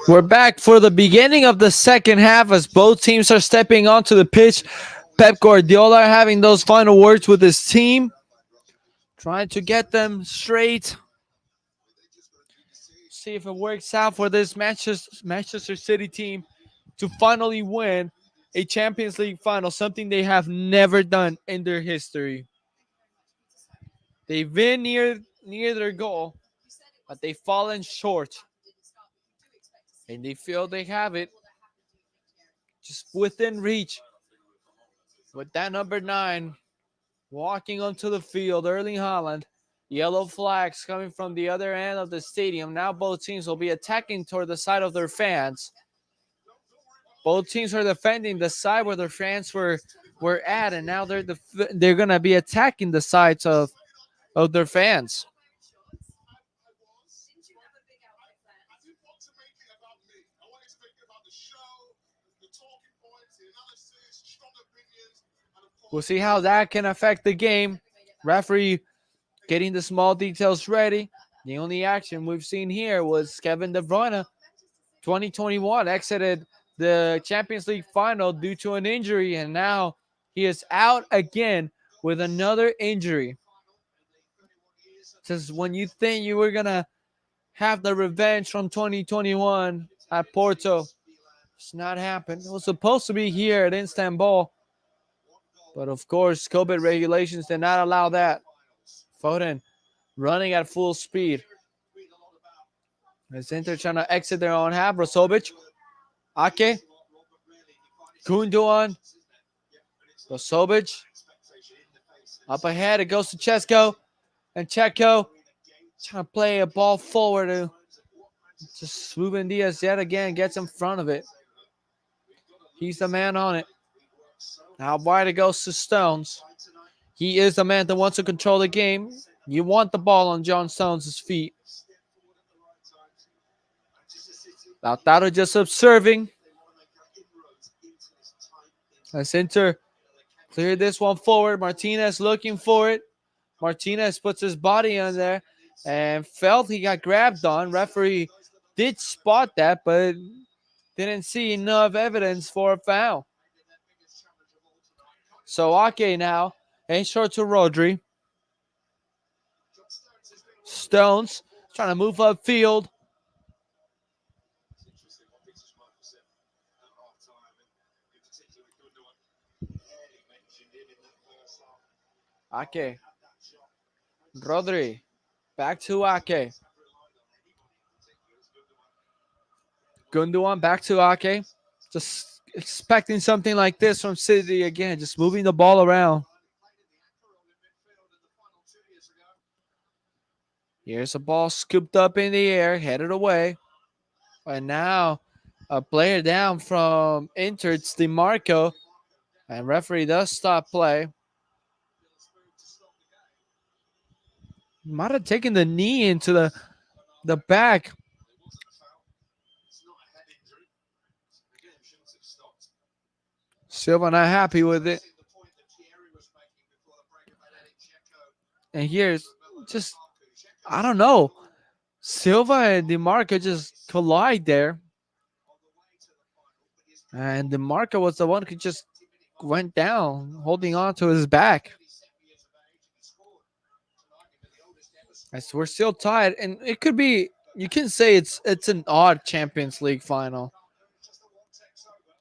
We're back for the beginning of the second half as both teams are stepping onto the pitch. Pep Guardiola having those final words with his team, trying to get them straight. See if it works out for this Manchester City team to finally win a Champions League final, something they have never done in their history. They've been near their goal, but they've fallen short, and they feel they have it just within reach with that number 9 walking onto the field, Erling Haaland. Yellow flags coming from the other end of the stadium. Now both teams will be attacking toward the side of their fans. Both teams are defending the side where their fans were at, and now they're gonna be attacking the sides of their fans. We'll see how that can affect the game. Referee getting the small details ready. The only action we've seen here was Kevin De Bruyne, 2021, exited the Champions League final due to an injury, and now he is out again with another injury. Just when you think you were gonna have the revenge from 2021 at Porto, it's not happened. It was supposed to be here at Istanbul, but of course, COVID regulations did not allow that. Foden running at full speed. As Inter trying to exit their own half. Brozovic, Ake, Gundogan, Brozovic. Up ahead, it goes to Chesko. And Checo trying to play a ball forward. Just Ruben Diaz yet again gets in front of it. He's the man on it. Now wide it goes to Stones. He is the man that wants to control the game. You want the ball on John Stones' feet. Lautaro just observing. As Inter clear this one forward. Martinez looking for it. Martinez puts his body on there and felt he got grabbed on. Referee did spot that, but didn't see enough evidence for a foul. So Ake now, and short to Rodri. Stones trying to move upfield. Ake. Rodri. Back to Ake. Gundogan back to Ake. Just expecting something like this from City again. Just moving the ball around. Here's a ball scooped up in the air, headed away. And now a player down from Inter, it's DiMarco. And referee does stop play. Might have taken the knee into the back. Silva not happy with it. And here's just, I don't know. Silva and DiMarco just collide there. And DiMarco was the one who just went down, holding on to his back. As we're still tied, and it could be, you can say it's an odd Champions League final.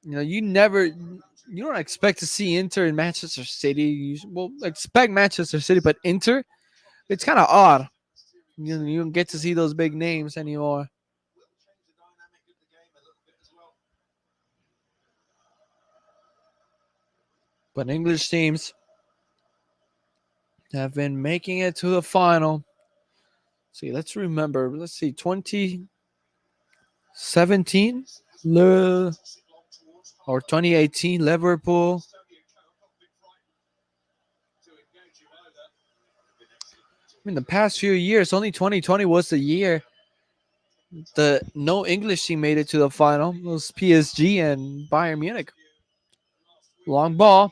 You know, you don't expect to see Inter in Manchester City. You will expect Manchester City, but Inter, it's kind of odd. You don't get to see those big names anymore. But English teams have been making it to the final. See, let's remember. Let's see, 2017 or 2018 Liverpool. I mean, the past few years, only 2020 was the year the no English team made it to the final. It was PSG and Bayern Munich. Long ball.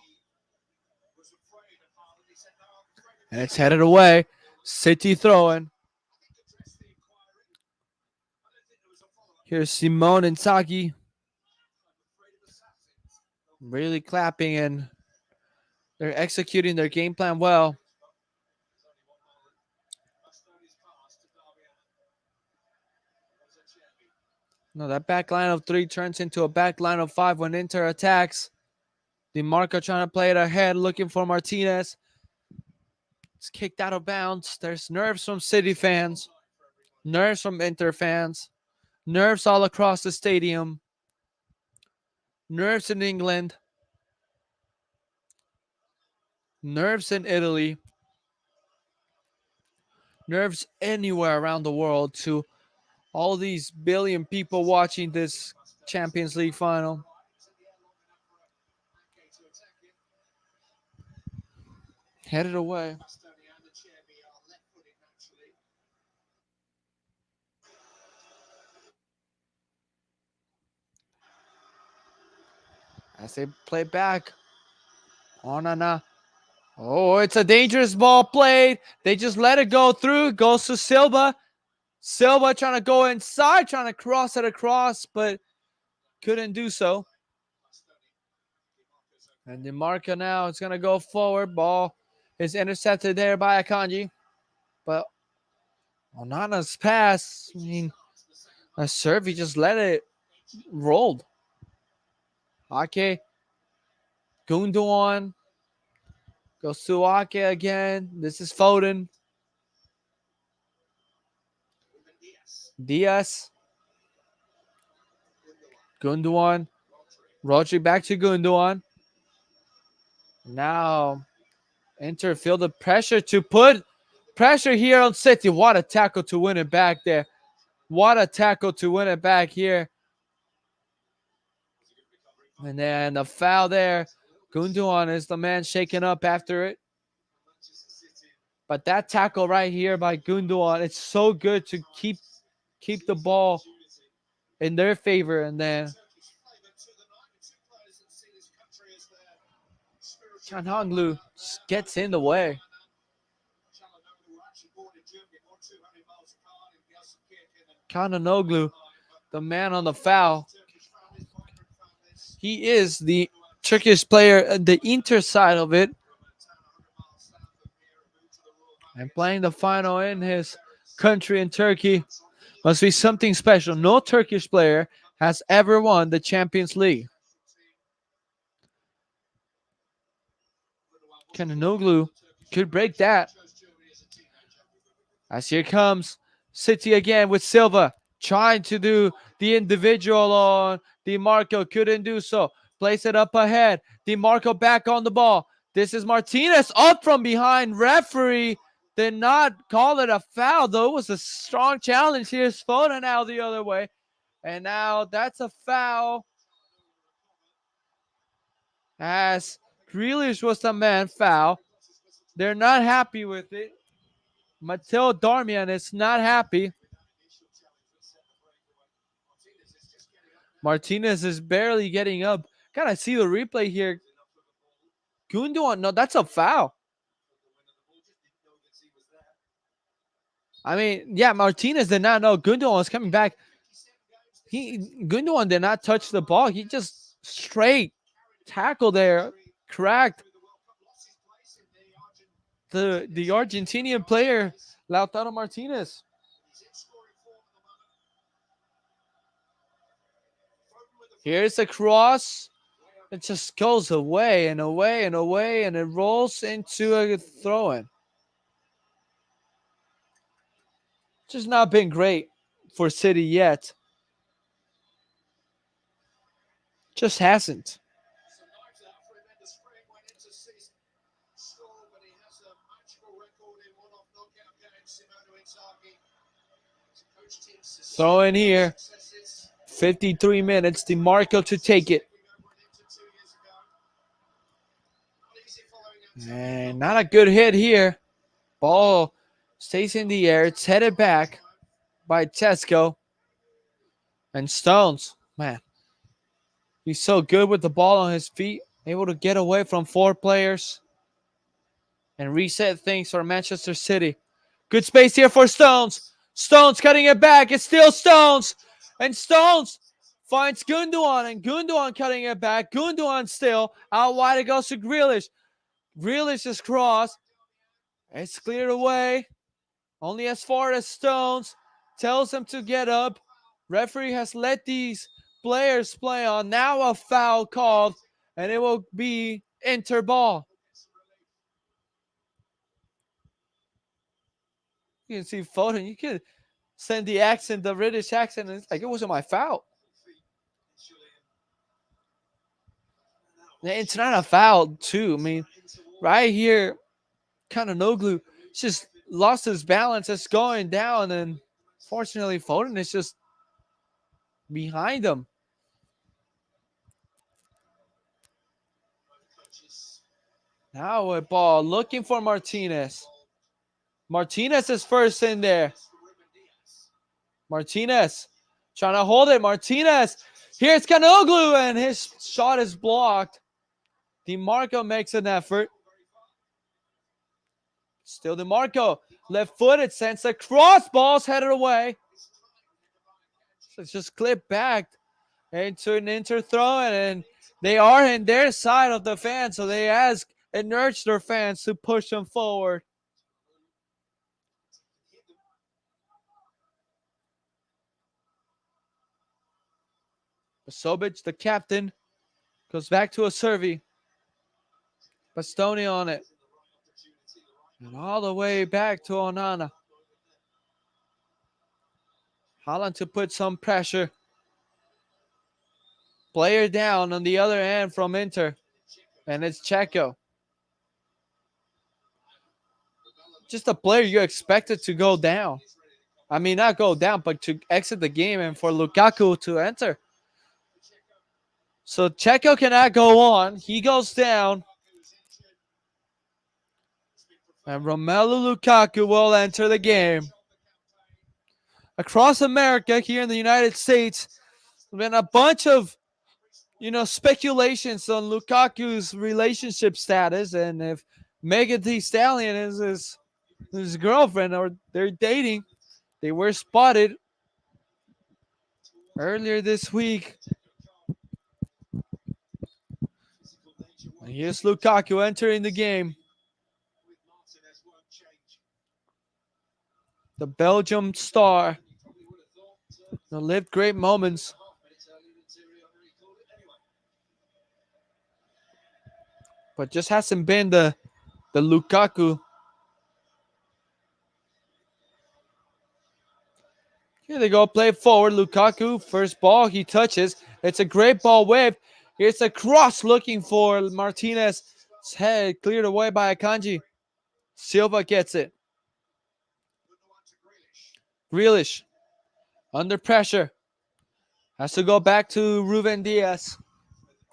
And it's headed away. City throwing. Here's Simone and Saki really clapping, and they're executing their game plan well. No, that back line of three turns into a back line of five when Inter attacks. DiMarco trying to play it ahead, looking for Martinez. It's kicked out of bounds. There's nerves from City fans, nerves from Inter fans, nerves all across the stadium, nerves in England, nerves in Italy, nerves anywhere around the world to all these billion people watching this Champions League final. Headed away. As they play back. Onana. Oh, it's a dangerous ball played. They just let it go through. Goes to Silva. Silva trying to go inside, trying to cross it across, but couldn't do so. And DiMarco now is going to go forward. Ball is intercepted there by Akanji. But Onana's pass, I mean, a serve, he just let it roll. Ake. Gundogan. Goes to Ake again. This is Foden. Diaz. Gundogan. Rodri back to Gundogan. Now, Inter feel the pressure to put pressure here on City. What a tackle to win it back there. What a tackle to win it back here. And then the foul there. Gundogan is the man shaking up after it. But that tackle right here by Gundogan, it's so good to keep the ball in their favor. And then Canhanglu gets in the way. Kananoglu, the man on the foul. He is the Turkish player, the Inter side of it. And playing the final in his country in Turkey must be something special. No Turkish player has ever won the Champions League. Kananoglu could break that. As here comes City again with Silva trying to do the individual on DiMarco. Couldn't do so. Place it up ahead. DiMarco back on the ball. This is Martinez up from behind. Referee did not call it a foul, though. It was a strong challenge. Here's Foden now the other way. And now that's a foul. As Grealish was the man foul. They're not happy with it. Matteo Darmian is not happy. Martinez is barely getting up. Gotta see the replay here. Gundogan, no, that's a foul. I mean, yeah, Martinez did not know Gundogan was coming back. Gundogan did not touch the ball. He just straight tackle there, cracked the Argentinian player Lautaro Martinez. Here's a cross. It just goes away and away and away, and it rolls into a throw-in. Just not been great for City yet. Just hasn't. Throw in here. 53 minutes. DiMarco to take it. And not a good hit here. Ball stays in the air. It's headed back by Tesco. And Stones, man, he's so good with the ball on his feet. Able to get away from four players and reset things for Manchester City. Good space here for Stones. Stones cutting it back. It's still Stones. And Stones finds Gundogan, and Gundogan cutting it back. Gundogan still out wide. It goes to Grealish. Grealish is crossed. It's cleared away. Only as far as Stones tells him to get up. Referee has let these players play on. Now a foul called, and it will be Inter ball. You can see Foden. You can send the accent, the British accent. And it's like, it wasn't my foul. It's not a foul, too. I mean, right here, kind of no glue. Just lost his balance. It's going down, and fortunately, Foden is just behind him. Now a ball looking for Martinez. Martinez is first in there. Martinez trying to hold it. Martinez. Here's Canoglu, and his shot is blocked. DeMarco makes an effort. Still DeMarco. Left footed, sends a cross. Ball's headed away. So it's just clipped back into an Inter throw, and they are in their side of the fans, so they ask and urge their fans to push them forward. Sobic, the captain, goes back to a Servi. Bastoni on it. And all the way back to Onana. Holland to put some pressure. Player down on the other end from Inter. And it's Checo. Just a player you expected to go down. I mean, not go down, but to exit the game and for Lukaku to enter. So Checo cannot go on. He goes down. And Romelu Lukaku will enter the game. Across America, here in the United States, there's been a bunch of speculations on Lukaku's relationship status and if Megan Thee Stallion is his girlfriend or they're dating. They were spotted earlier this week. And here's Lukaku entering the game. The Belgium star. Lived great moments. But just hasn't been the Lukaku. Here they go, play forward. Lukaku, first ball, he touches. It's a great ball whip. Here's a cross looking for Martinez. His head cleared away by Akanji. Silva gets it. Grealish, under pressure. Has to go back to Ruben Diaz.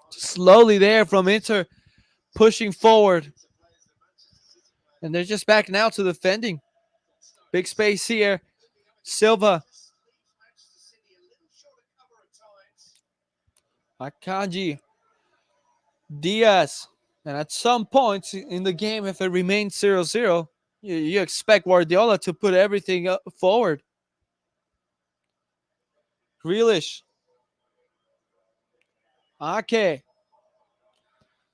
Slowly there from Inter, pushing forward. And they're just back now to defending. Big space here. Silva. Akanji. Diaz. And at some point in the game, if it remains 0-0, you expect Guardiola to put everything forward. Grealish. Ake.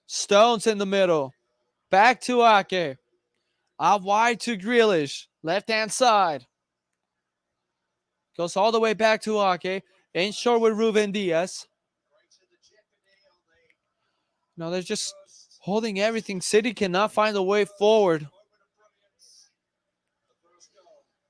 Stones in the middle. Back to Ake. Out wide to Grealish. Left-hand side. Goes all the way back to Ake. In short with Ruben Diaz. No, they're just holding everything. City cannot find a way forward.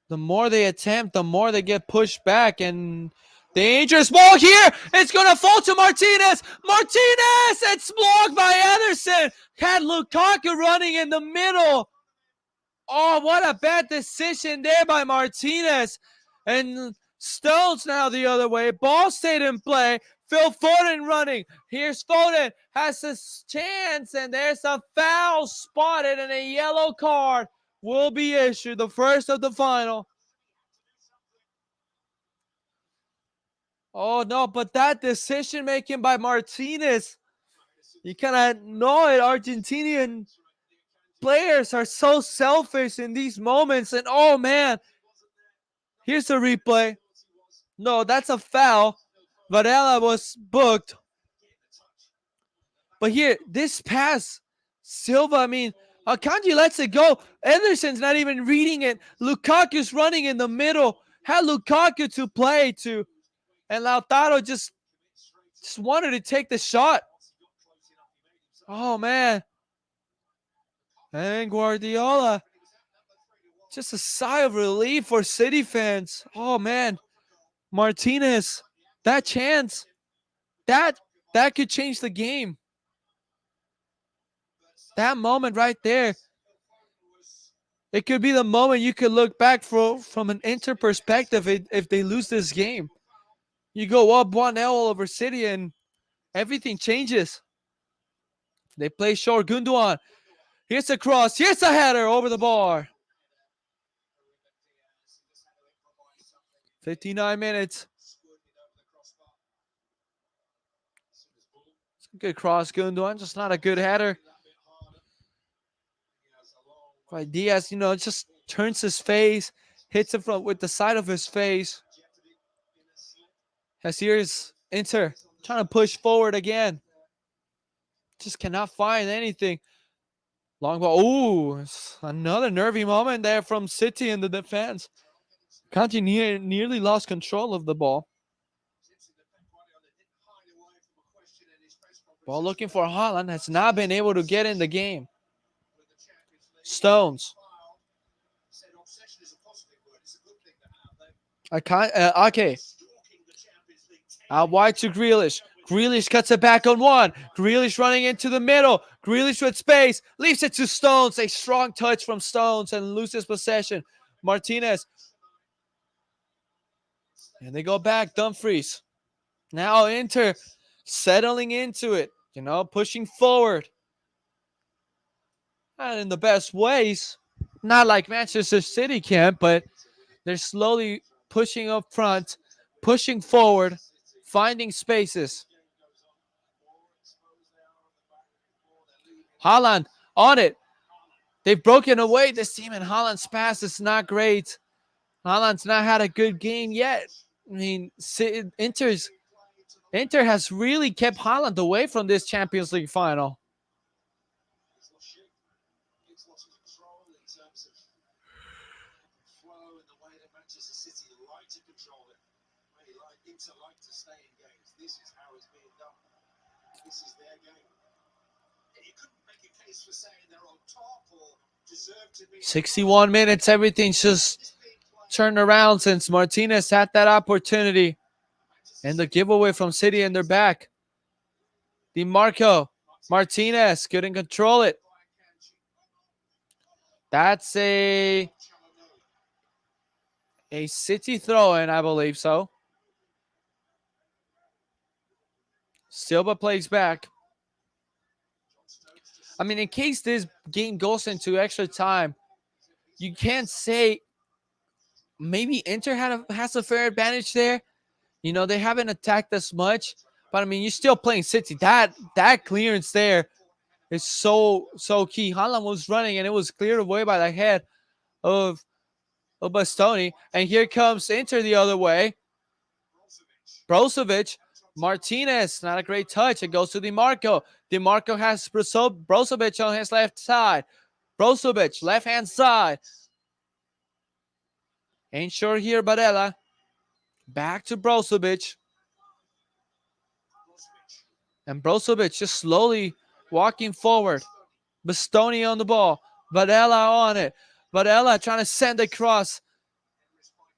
The more they attempt, the more they get pushed back. And dangerous ball here. It's going to fall to Martinez. Martinez! It's blocked by Ederson. Had Lukaku running in the middle. Oh, what a bad decision there by Martinez. And Stones now the other way. Ball stayed in play. Phil Foden running. Here's Foden. Has a chance. And there's a foul spotted. And a yellow card will be issued. The first of the final. Oh, no. But that decision making by Martinez. You kind of know it. Argentinian players are so selfish in these moments. And oh, man. Here's the replay. No, that's a foul. Varela was booked. But here, this pass, Silva, I mean, Akanji lets it go. Ederson's not even reading it. Lukaku's running in the middle. Had Lukaku to play to. And Lautaro just wanted to take the shot. Oh, man. And Guardiola. Just a sigh of relief for City fans. Oh, man. Martinez. That chance. That that could change the game. That moment right there. It could be the moment you could look back from an Inter perspective if they lose this game. You go up 1-0 over City and everything changes. They play short. Gundogan. Here's a cross. Here's a header over the bar. 59 minutes. It's a good cross, Gundogan. Just not a good header. Right, Diaz, just turns his face, hits it with the side of his face. As here's Inter trying to push forward again. Just cannot find anything. Long ball. Ooh, another nervy moment there from City in the defense. Kanji nearly lost control of the ball. Ball looking for Haaland, has not been able to get in the game. Stones. Okay. Out wide to Grealish. Grealish cuts it back on one. Grealish running into the middle. Grealish with space. Leaves it to Stones. A strong touch from Stones and loses possession. Martinez. And they go back. Dumfries. Now Inter settling into it. Pushing forward. Not in the best ways. Not like Manchester City can, but they're slowly pushing up front, pushing forward, finding spaces. Haaland on it. They've broken away this team, and Haaland's pass is not great. Haaland's not had a good game yet. I mean, Inter has really kept Haaland away from this Champions League final. Like to stay in games. This is how it's being done. This is their game. And you couldn't make a case for saying they're on top or deserve to be. 61 minutes, everything's just turned around since Martinez had that opportunity. And the giveaway from City in their back. DiMarco. Martinez couldn't control it. That's a City throw-in, I believe so. Silva plays back. I mean, in case this game goes into extra time, you can't say maybe Inter has a fair advantage there. They haven't attacked as much, but I mean, you're still playing City. That clearance there is so key. Haaland was running and it was cleared away by the head of Bastoni. And here comes Inter the other way. Brozovic. Martinez, not a great touch. It goes to DiMarco. DiMarco has Brozovic on his left side. Brozovic, left-hand side. Ain't sure here, Barella. Back to Brozovic. And Brozovic just slowly walking forward. Bastoni on the ball. Varela on it. Varela trying to send across.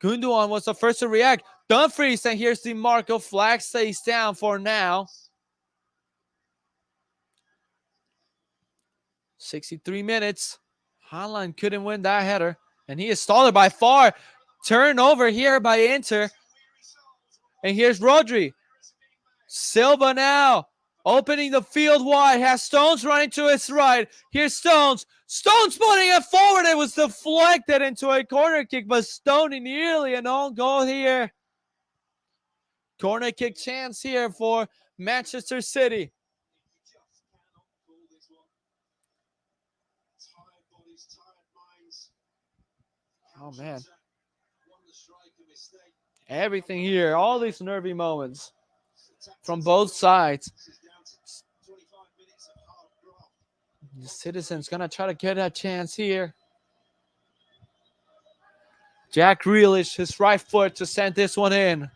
Gundogan was the first to react. Dumfries, and here's DiMarco. Flag stays down for now. 63 minutes. Haaland couldn't win that header. And he is stalled by far. Turnover here by Inter. And here's Rodri. Silva now. Opening the field wide. Has Stones running to his right. Here's Stones. Stones putting it forward. It was deflected into a corner kick. But Stoney nearly an own goal here. Corner kick chance here for Manchester City. Oh, man. Everything here, all these nervy moments from both sides. The Citizens gonna try to get a chance here. Jack Grealish, his right foot to send this one in.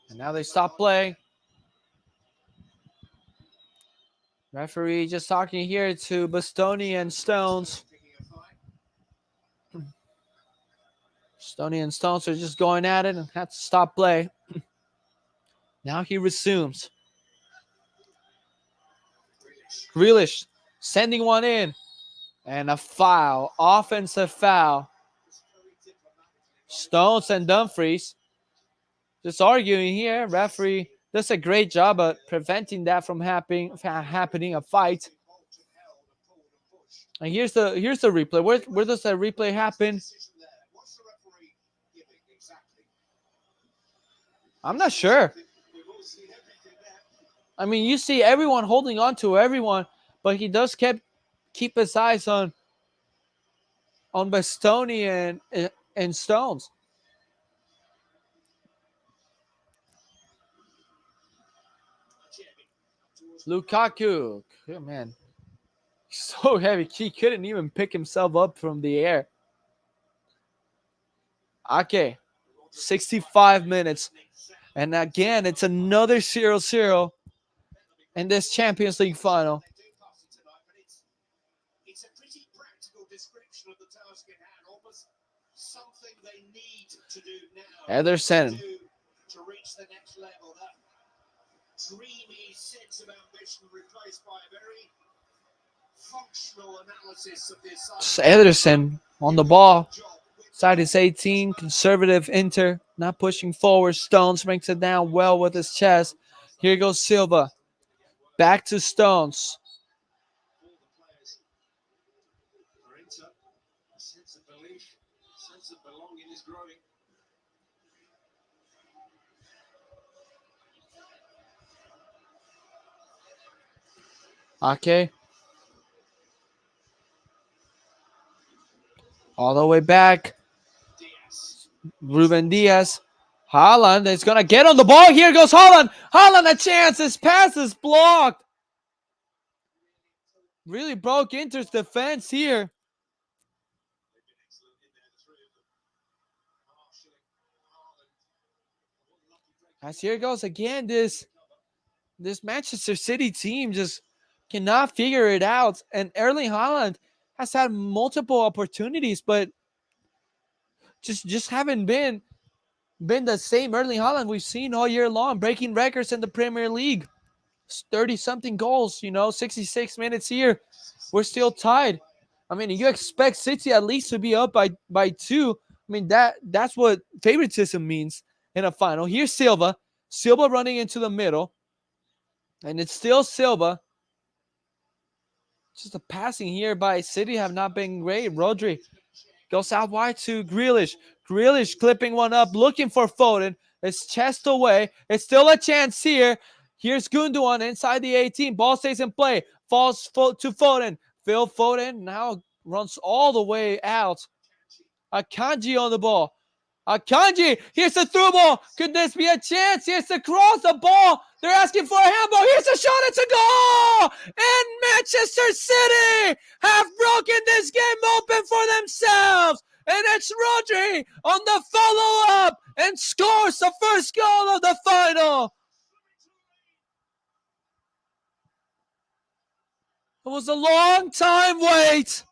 And now they stop play. Referee just talking here to Bastoni and Stones. Stoney and Stones are just going at it and had to stop play. Now he resumes. Grealish sending one in. And a foul. Offensive foul. Stones and Dumfries just arguing here. Referee does a great job at preventing that from happening. A fight. And here's the replay. Where does that replay happen? I'm not sure. I mean, you see everyone holding on to everyone, but he does keep his eyes on Bastoni and Stones. Lukaku, oh, man, he's so heavy. He couldn't even pick himself up from the air. Okay, 65 minutes. And again, it's another 0-0 in this Champions League final. It's a pretty practical description of the task at hand, almost something they need to do now. Ederson to reach the next level. That dreamy sense of ambition replaced by a very functional analysis of this. Ederson on the ball. Side is 18, conservative Inter, not pushing forward. Stones brings it down well with his chest. Here goes Silva. Back to Stones. Okay. All the way back. Ruben Diaz. Haaland is going to get on the ball. Here goes Haaland. Haaland, a chance. His pass is blocked. Really broke Inter's defense here. As here goes again, this Manchester City team just cannot figure it out. And Erling Haaland has had multiple opportunities, but just haven't been the same Erling Haaland we've seen all year long, breaking records in the Premier League. 30-something goals, 66 minutes here. We're still tied. I mean, you expect City at least to be up by 2. I mean, that's what favoritism means in a final. Here's Silva. Silva running into the middle. And it's still Silva. Just the passing here by City have not been great. Rodri goes out wide to Grealish. Grealish clipping one up, looking for Foden. It's chest away. It's still a chance here. Here's Gundogan inside the 18. Ball stays in play. Falls to Foden. Phil Foden now runs all the way out. Akanji on the ball. Akanji, here's the through ball. Could this be a chance? Here's the cross, the ball. They're asking for a handball. Here's a shot. It's a goal. And Manchester City have broken this game open for themselves. And it's Rodri on the follow-up and scores the first goal of the final. It was a long time wait.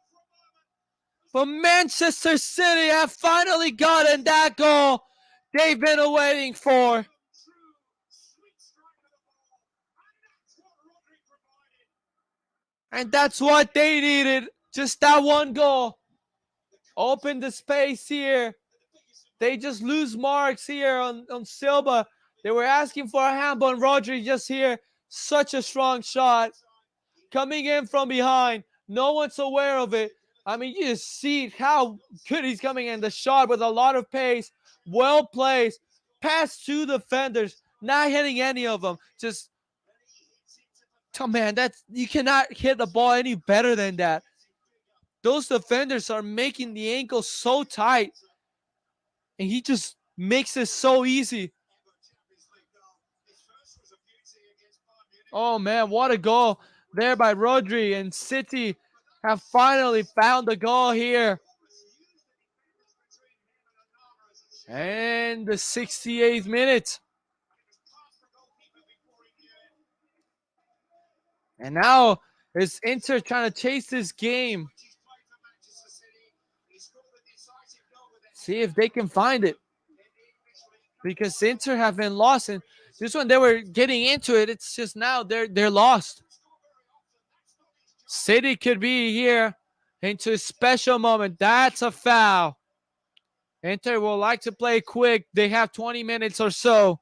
But Manchester City have finally gotten that goal they've been waiting for. And that's what they needed. Just that one goal. Open the space here. They just lose marks here on Silva. They were asking for a handball, and Rodri just here. Such a strong shot. Coming in from behind. No one's aware of it. I mean, you just see how good he's coming in. The shot with a lot of pace. Well placed. Past 2 defenders. Not hitting any of them. Just, oh man, you cannot hit the ball any better than that. Those defenders are making the ankle so tight, and he just makes it so easy. Oh man, what a goal there by Rodri, and City have finally found the goal here. And the 68th minute. And now is Inter trying to chase this game. See if they can find it. Because Inter have been lost, and this one they were getting into it. It's just now they're lost. City could be here into a special moment. That's a foul. Inter will like to play quick. They have 20 minutes or so.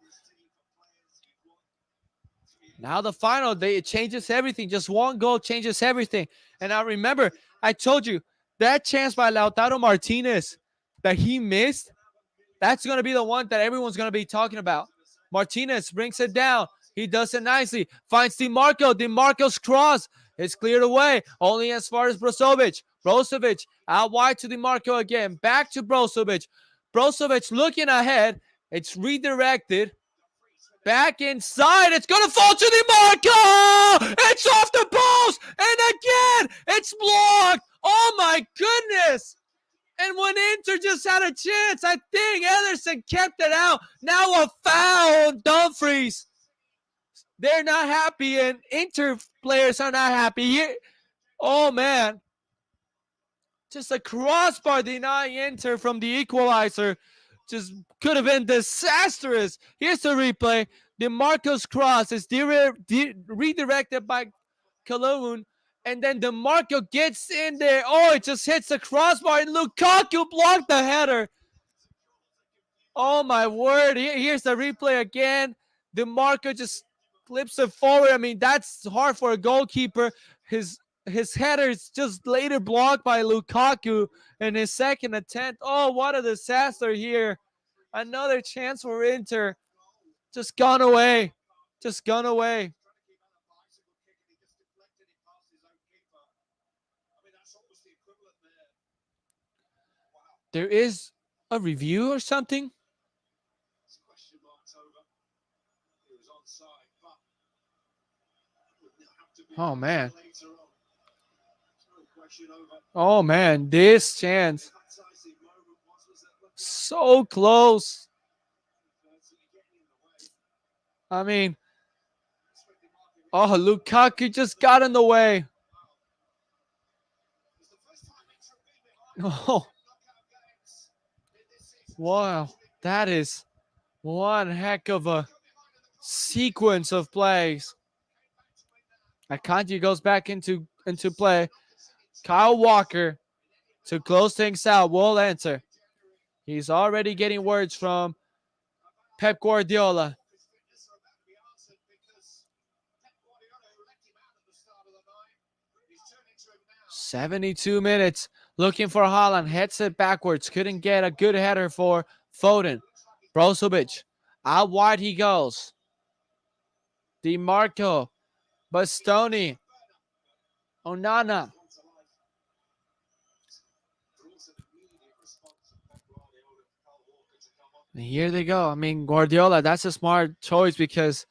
Now the final, it changes everything. Just one goal changes everything. And I remember, I told you, that chance by Lautaro Martinez that he missed, that's going to be the one that everyone's going to be talking about. Martinez brings it down. He does it nicely. Finds DiMarco. DiMarco's cross is cleared away. Only as far as Brozovic. Brozovic out wide to DiMarco again. Back to Brozovic. Brozovic looking ahead. It's redirected. Back inside. It's going to fall to DiMarco. It's off the post. And again, it's blocked. Oh my goodness. And when Inter just had a chance, I think Ederson kept it out. Now a foul on Dumfries. They're not happy, and Inter players are not happy. Oh, man. Just a crossbar denying Inter from the equalizer. Just could have been disastrous. Here's the replay. DeMarco's cross is redirected by Cologne. And then DeMarco gets in there. Oh, it just hits the crossbar, and Lukaku blocked the header. Oh, my word. Here's the replay again. DeMarco just flips it forward. I mean, that's hard for a goalkeeper. His header is just later blocked by Lukaku in his second attempt. Oh, what a disaster here. Another chance for Inter. Just gone away. Just gone away. There is a review or something? Oh, man. Oh, man. This chance. So close. I mean, oh, Lukaku just got in the way. Oh. Wow. That is one heck of a sequence of plays. Akanji goes back into play. Kyle Walker to close things out will answer. He's already getting words from Pep Guardiola. "72 minutes. Looking for Haaland. Heads it backwards. Couldn't get a good header for Foden. Brozovic. Out wide he goes. DiMarco. Bastoni. Onana. And here they go. I mean, Guardiola, that's a smart choice, because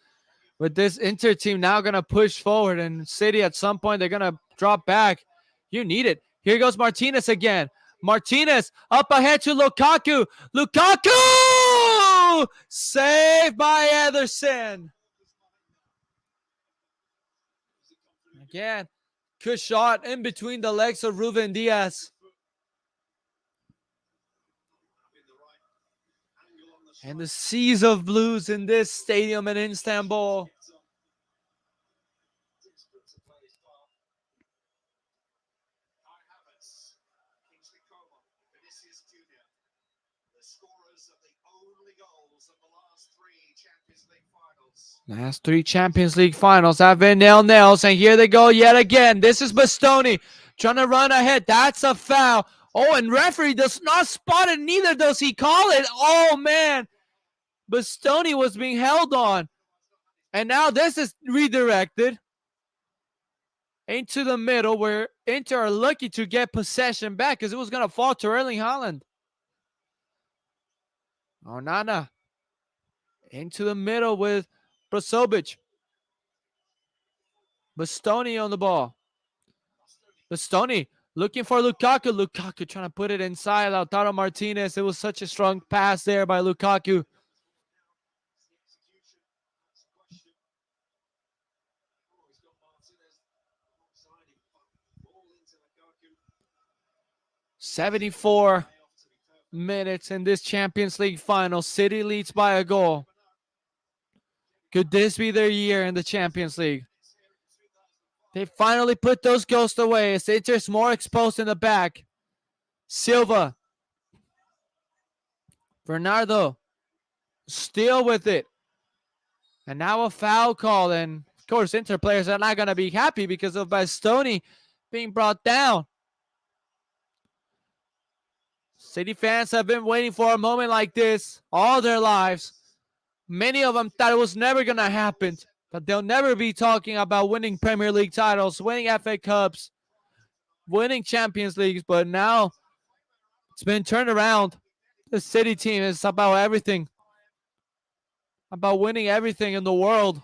with this Inter team now going to push forward, and City at some point they're going to drop back. You need it. Here goes Martinez again. Martinez up ahead to Lukaku. Lukaku! Saved by Ederson. Again, good shot in between the legs of Ruben Diaz. And the seas of blues in this stadium in Istanbul. Last three Champions League finals have been nil-nils, and here they go yet again. This is Bastoni trying to run ahead. That's a foul. Oh, and referee does not spot it, neither does he call it. Oh, man. Bastoni was being held on. And now this is redirected into the middle where Inter are lucky to get possession back because it was going to fall to Erling Haaland. Onana into the middle with Brozovic. Bastoni on the ball. Bastoni looking for Lukaku. Lukaku trying to put it inside Lautaro Martinez. It was such a strong pass there by Lukaku. "74 minutes in this Champions League final. City leads by a goal. Could this be their year in the Champions League? They finally put those ghosts away as Inter's more exposed in the back. Silva. Bernardo. Still with it. And now a foul call. And of course, Inter players are not going to be happy because of Bastoni being brought down. City fans have been waiting for a moment like this all their lives. Many of them thought it was never going to happen, that they'll never be talking about winning Premier League titles, winning FA Cups, winning Champions Leagues, but now it's been turned around. The City team is about everything, about winning everything in the world.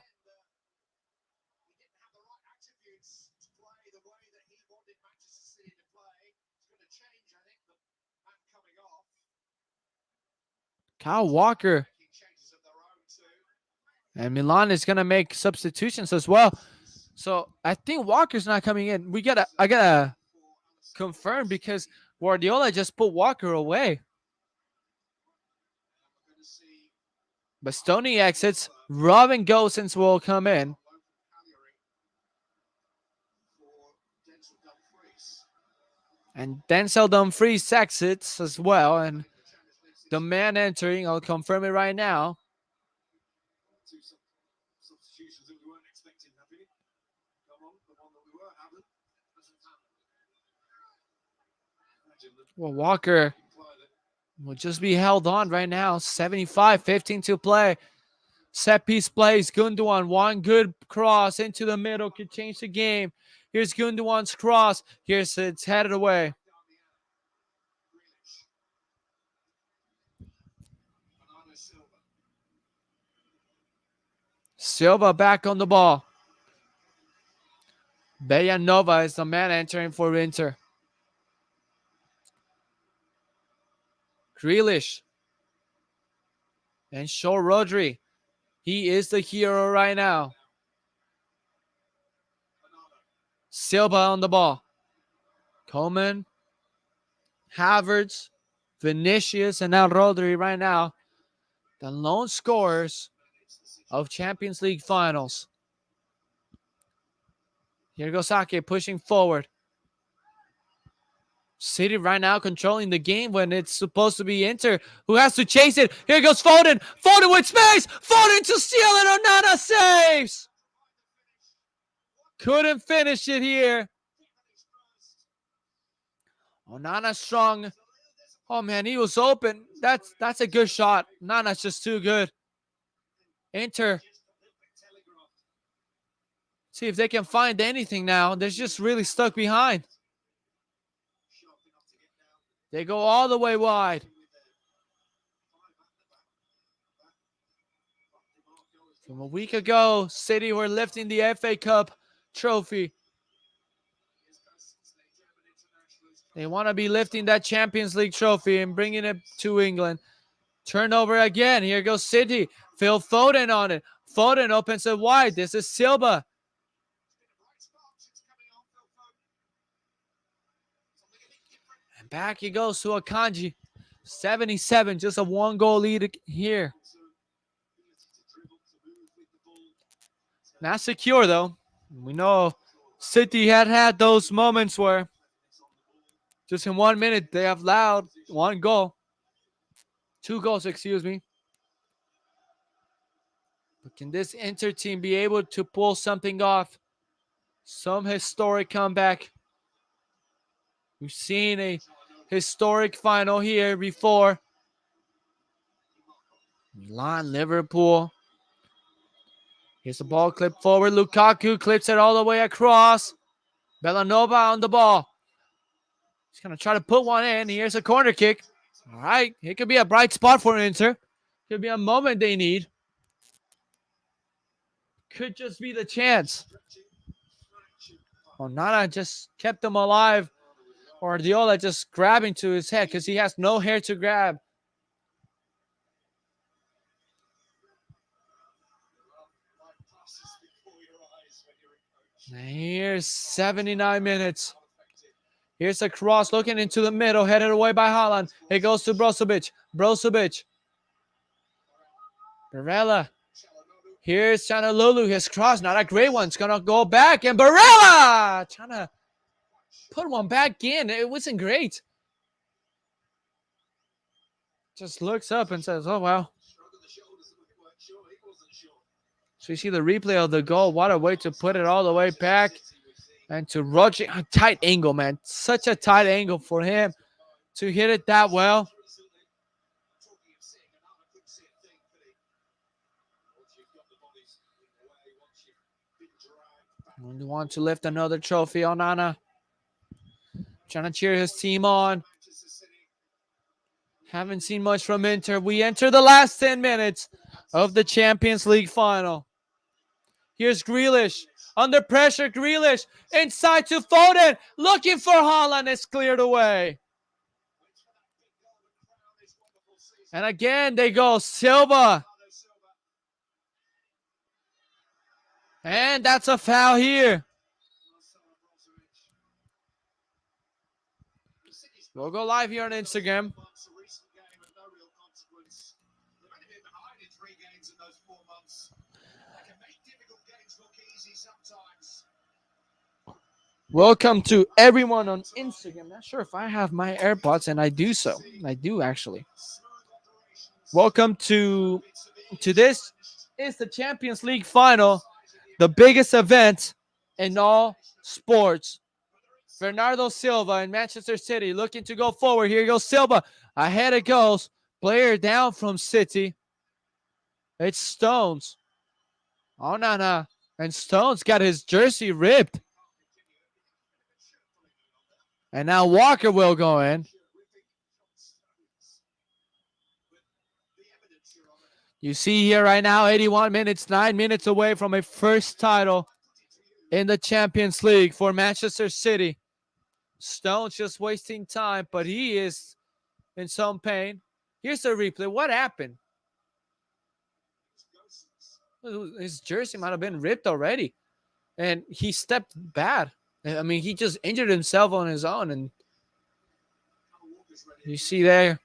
Kyle Walker and Milan is gonna make substitutions as well. So I think Walker's not coming in. I gotta confirm because Guardiola just put Walker away. Bastoni exits. Robin Gosens will come in. And Denzel Dumfries exits as well. And the man entering, I'll confirm it right now. Well, Walker will just be held on right now. 75, 15 to play. Set piece plays. Gundogan, one good cross into the middle could change the game. Here's Gundogan's cross. Here's it's headed away. Silva back on the ball. Bellanova is the man entering for Inter. Grealish. And show Rodri. He is the hero right now. Silva on the ball. Coleman. Havertz. Vinicius. And now Rodri right now. The lone scorers of Champions League finals. Here goes Ake pushing forward. City right now controlling the game when it's supposed to be Inter who has to chase it. Here goes Foden. Foden with space. Foden to steal it. Onana saves. Couldn't finish it here. Onana strong. Oh man, he was open. That's a good shot. Onana's just too good. Inter. See if they can find anything now. They're just really stuck behind. They go all the way wide. From a week ago, City were lifting the FA Cup trophy. They want to be lifting that Champions League trophy and bringing it to England. Turnover again. Here goes City. Phil Foden on it. Foden opens it wide. This is Silva. And back he goes to Akanji. 77, just a one-goal lead here. Not secure, though. We know City had those moments where just in 1 minute they have allowed one goal. 2 goals, excuse me. But can this Inter team be able to pull something off? Some historic comeback. We've seen a historic final here before. Milan, Liverpool. Here's the ball clipped forward. Lukaku clips it all the way across. Villanova on the ball. He's going to try to put one in. Here's a corner kick. All right. It could be a bright spot for Inter. Could be a moment they need. Could just be the chance. Onana just kept him alive. Or Diola just grabbing to his head because he has no hair to grab. Here's 79 minutes. Here's a cross looking into the middle, headed away by Haaland. It goes to Brozovic. Brozovic. Barella. Here's Chanalulu. His cross, not a great one. It's going to go back. And Barella trying to put one back in. It wasn't great. Just looks up and says, oh, well. So you see the replay of the goal. What a way to put it all the way back. And to Roger, a tight angle, man. Such a tight angle for him to hit it that well. We want to lift another trophy on Onana. Trying to cheer his team on. Haven't seen much from Inter. We enter the last 10 minutes of the Champions League final. Here's Grealish. Under pressure, Grealish. Inside to Foden. Looking for Haaland. It's cleared away. And again, they go Silva. And that's a foul here. We'll go live here on Instagram. Welcome to everyone on Instagram. Not sure if I have my AirPods, and I do so. I do actually. Welcome to this is the Champions League final, the biggest event in all sports. Bernardo Silva in Manchester City looking to go forward. Here goes Silva. Ahead it goes. Player down from City. It's Stones. Oh, no. And Stones got his jersey ripped. And now Walker will go in. You see here right now, 81 minutes, 9 minutes away from a first title in the Champions League for Manchester City. Stones just wasting time, but he is in some pain. Here's the replay. What happened? His jersey might have been ripped already. And he stepped bad. I mean, he just injured himself on his own. And you see there.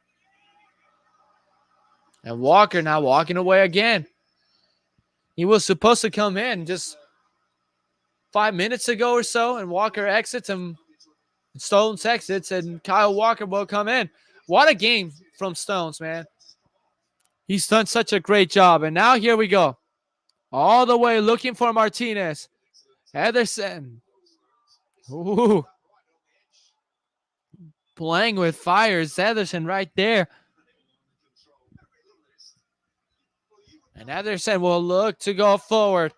And Walker now walking away again. He was supposed to come in just 5 minutes ago or so. And Walker exits and Stones exits. And Kyle Walker will come in. What a game from Stones, man. He's done such a great job. And now here we go. All the way looking for Martinez. Ederson. Ooh. Playing with fire. Ederson right there. And Ederson will look to go forward.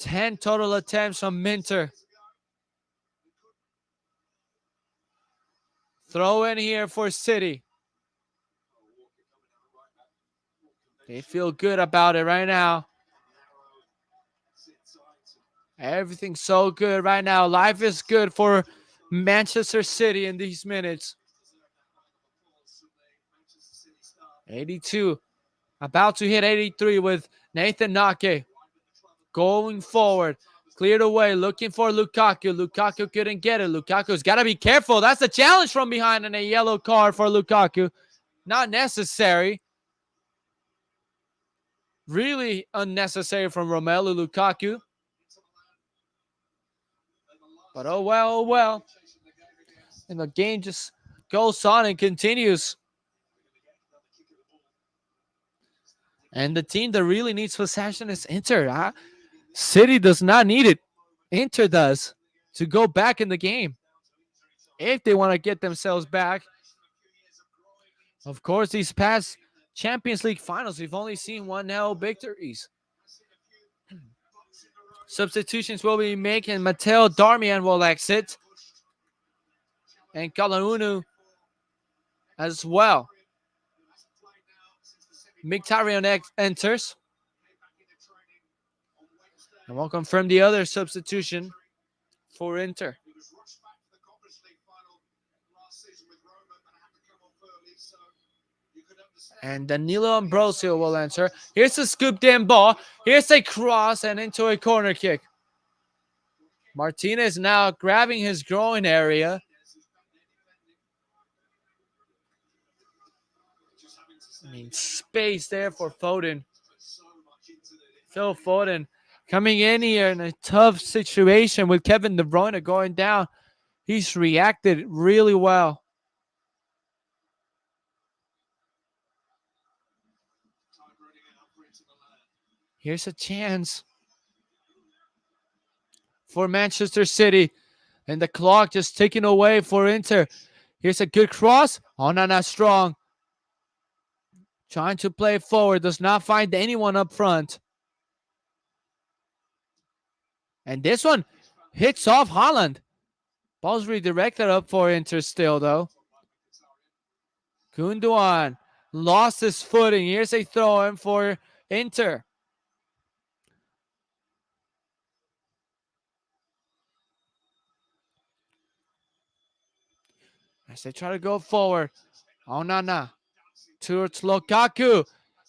10 total attempts from Minter. Throw in here for City. They feel good about it right now. Everything's so good right now. Life is good for Manchester City in these minutes. 82. About to hit 83 with Nathan Nake. Going forward. Cleared away. Looking for Lukaku. Lukaku couldn't get it. Lukaku's got to be careful. That's the challenge from behind and a yellow card for Lukaku. Not necessary. Really unnecessary from Romelu Lukaku. But oh well. And the game just goes on and continues. And the team that really needs possession is Inter. City does not need it. Inter does to go back in the game. If they want to get themselves back. Of course, these past Champions League finals, we've only seen 1-0 victories. Substitutions will be making. Matteo Darmian will exit. And Kalahunu as well. Mkhitaryan enters. And we'll confirm the other substitution for Inter. And Danilo Ambrosio will enter. Here's a scooped in ball. Here's a cross and into a corner kick. Martinez now grabbing his groin area. I mean, space there for Foden. Phil Foden coming in here in a tough situation with Kevin De Bruyne going down. He's reacted really well. Here's a chance for Manchester City. And the clock just ticking away for Inter. Here's a good cross. Onana strong. Trying to play forward. Does not find anyone up front. And this one hits off Haaland. Ball's redirected up for Inter still, though. Gundogan lost his footing. Here's a throw in for Inter. As they try to go forward. Onana towards Lukaku.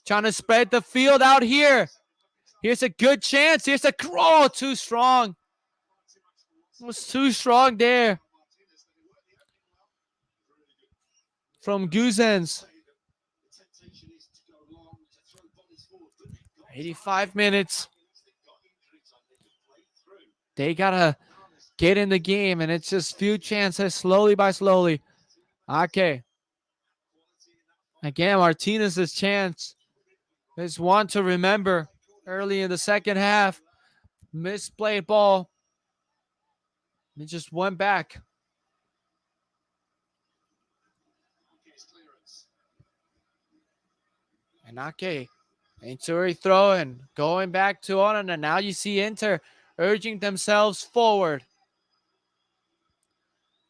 Trying to spread the field out here. Here's a good chance. Here's a crawl. Too strong. It was too strong there. From Guzens. 85 minutes. They gotta get in the game, and it's just few chances, slowly by slowly. Okay. Again, Martinez's chance is one to remember. Early in the second half, misplayed ball. It just went back. And Ake into a throw and going back to on, and now you see Inter urging themselves forward.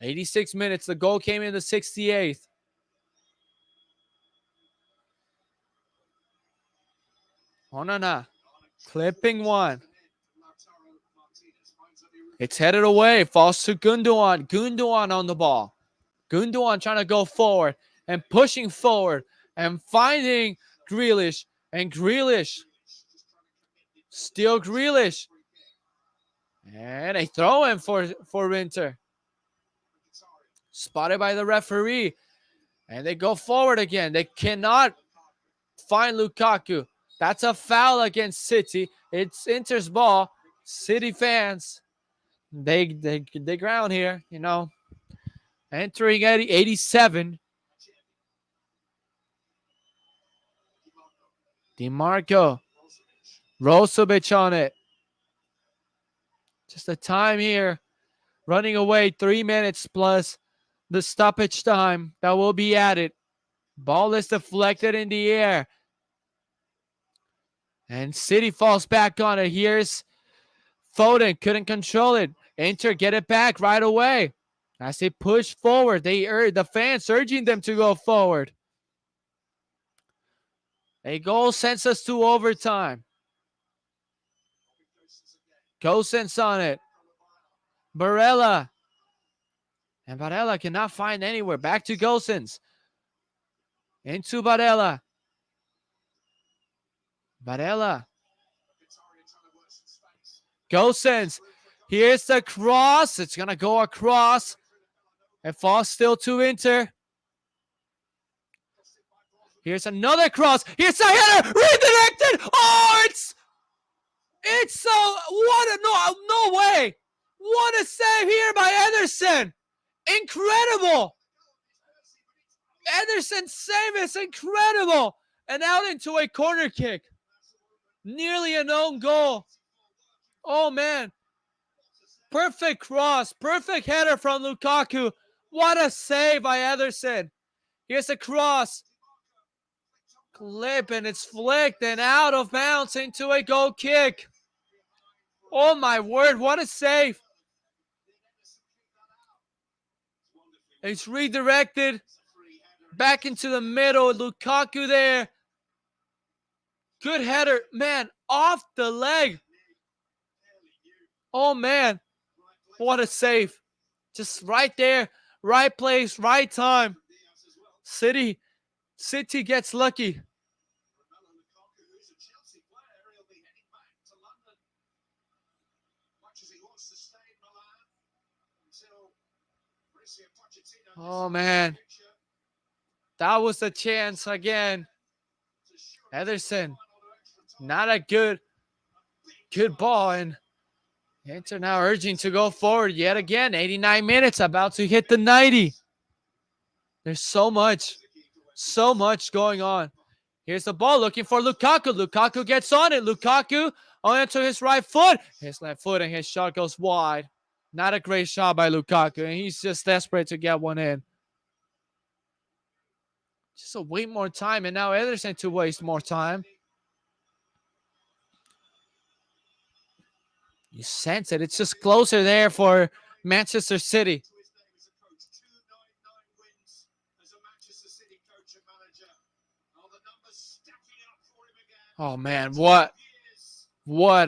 86 minutes. The goal came in the 68th. Onana clipping one. It's headed away. Falls to Gundogan. Gundogan on the ball. Gundogan trying to go forward and pushing forward and finding Grealish. And Grealish. Still Grealish. And a throw in for Inter. Spotted by the referee. And they go forward again. They cannot find Lukaku. That's a foul against City. It's Inter's ball. City fans, they ground here, you know. Entering at 87. DiMarco. Brozovic on it. Just the time here. Running away 3 minutes plus the stoppage time that will be added. Ball is deflected in the air. And City falls back on it. Here's Foden. Couldn't control it. Inter get it back right away. As they push forward, the fans urging them to go forward. A goal sends us to overtime. Gosens on it. Barella. And Barella cannot find anywhere. Back to Gosens. Into Barella. Barella. Gosens. Here's the cross. It's going to go across. It falls still to Inter. Here's another cross. Here's a header. Redirected. Oh, it's so, no way. What a save here by Ederson. Incredible. Ederson's save is incredible. And out into a corner kick. Nearly an own goal. Oh, man. Perfect cross. Perfect header from Lukaku. What a save by Ederson. Here's a cross. Clip, and it's flicked and out of bounds into a goal kick. Oh my word, what a save. It's redirected back into the middle. Lukaku there. Good header. Man, off the leg. Oh man, what a save. Just right there, right place, right time. City gets lucky. Oh man, that was a chance again. Ederson, not a good ball, and Inter now urging to go forward yet again. 89 minutes, about to hit the 90. There's so much going on. Here's the ball looking for Lukaku. Lukaku gets on it. Lukaku onto his right foot. His left foot, and his shot goes wide. Not a great shot by Lukaku, and he's just desperate to get one in. Just to wait more time, and now Ederson to waste more time. You sense it. It's just closer there for Manchester City. Oh man, what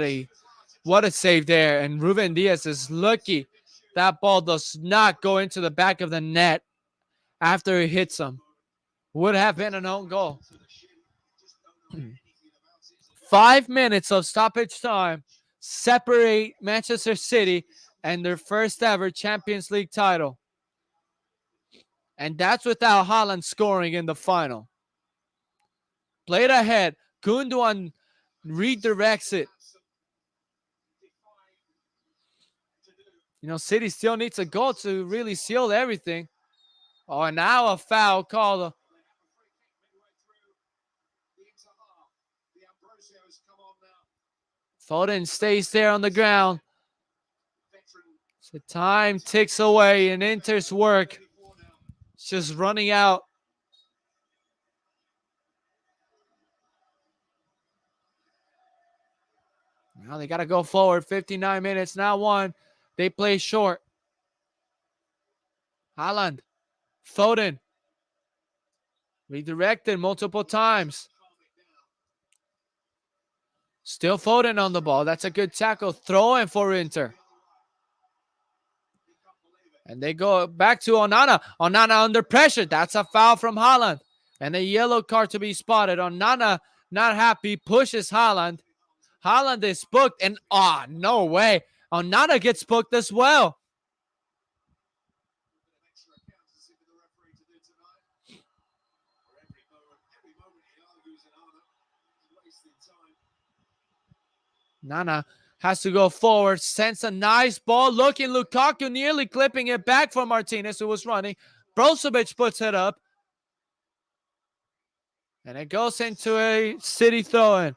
a save there. And Ruben Diaz is lucky that ball does not go into the back of the net after it hits him. Would have been an own goal. 5 minutes of stoppage time separate Manchester City and their first ever Champions League title. And that's without Haaland scoring in the final. Played ahead. Gundogan redirects it. You know, City still needs a goal to really seal everything. Oh, and now a foul called. Foden stays there on the ground. So time ticks away, and Inter's work is just running out. Now they got to go forward. 59 minutes, now one. They play short. Haaland. Foden. Redirected multiple times. Still Foden on the ball. That's a good tackle. Throw in for Inter. And they go back to Onana. Onana under pressure. That's a foul from Haaland. And a yellow card to be spotted. Onana not happy. Pushes Haaland. Haaland is booked. And no way. Onana gets booked as well. Nana has to go forward, sends a nice ball, looking Lukaku nearly clipping it back for Martinez, who was running. Brozovic puts it up. And it goes into a City throw-in.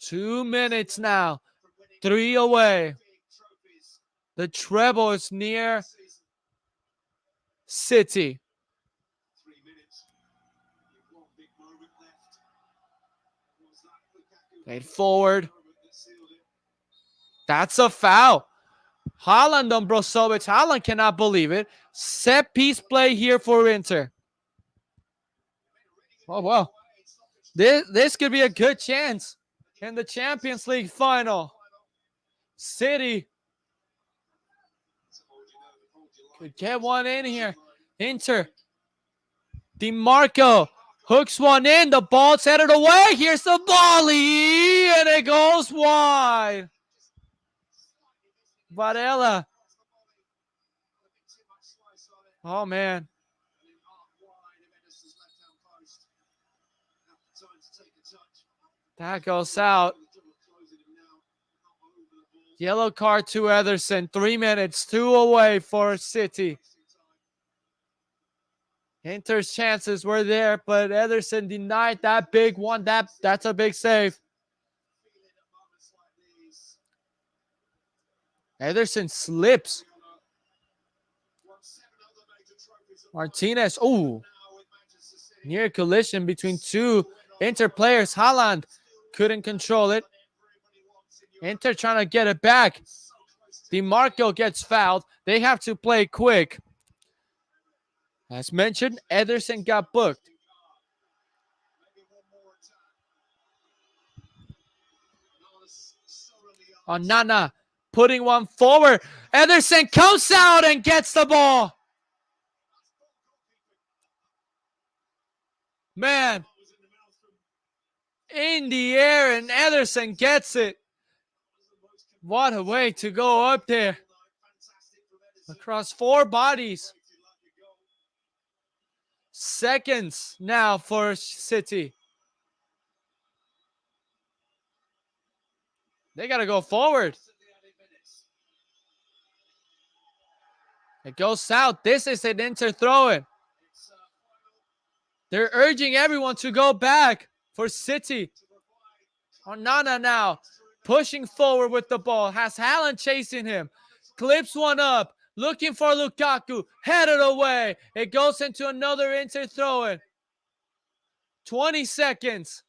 2 minutes now. 3 away. The treble is near City. Played forward. That's a foul. Haaland on Brozovic. Haaland cannot believe it. Set piece play here for Inter. Oh, well. This could be a good chance in the Champions League final. City could get one in here. Inter. DiMarco hooks one in. The ball's headed away. Here's the volley. And it goes wide. Varela. Oh, man. That goes out. Yellow card to Ederson. 3 minutes. 2 away for City. Inter's chances were there, but Ederson denied that big one. That's a big save. Ederson slips. Martinez. Oh, near collision between two Inter players. Haaland couldn't control it. Inter trying to get it back. DiMarco gets fouled. They have to play quick. As mentioned, Ederson got booked. Onana putting one forward. Ederson comes out and gets the ball. Man, in the air, and Ederson gets it. What a way to go up there. Across 4 bodies. Seconds now for City. They got to go forward. It goes south. This is an Inter throw-in. They're urging everyone to go back for City. Onana now pushing forward with the ball. Has Haaland chasing him. Clips one up. Looking for Lukaku. Headed away. It goes into another Inter throw-in. 20 seconds.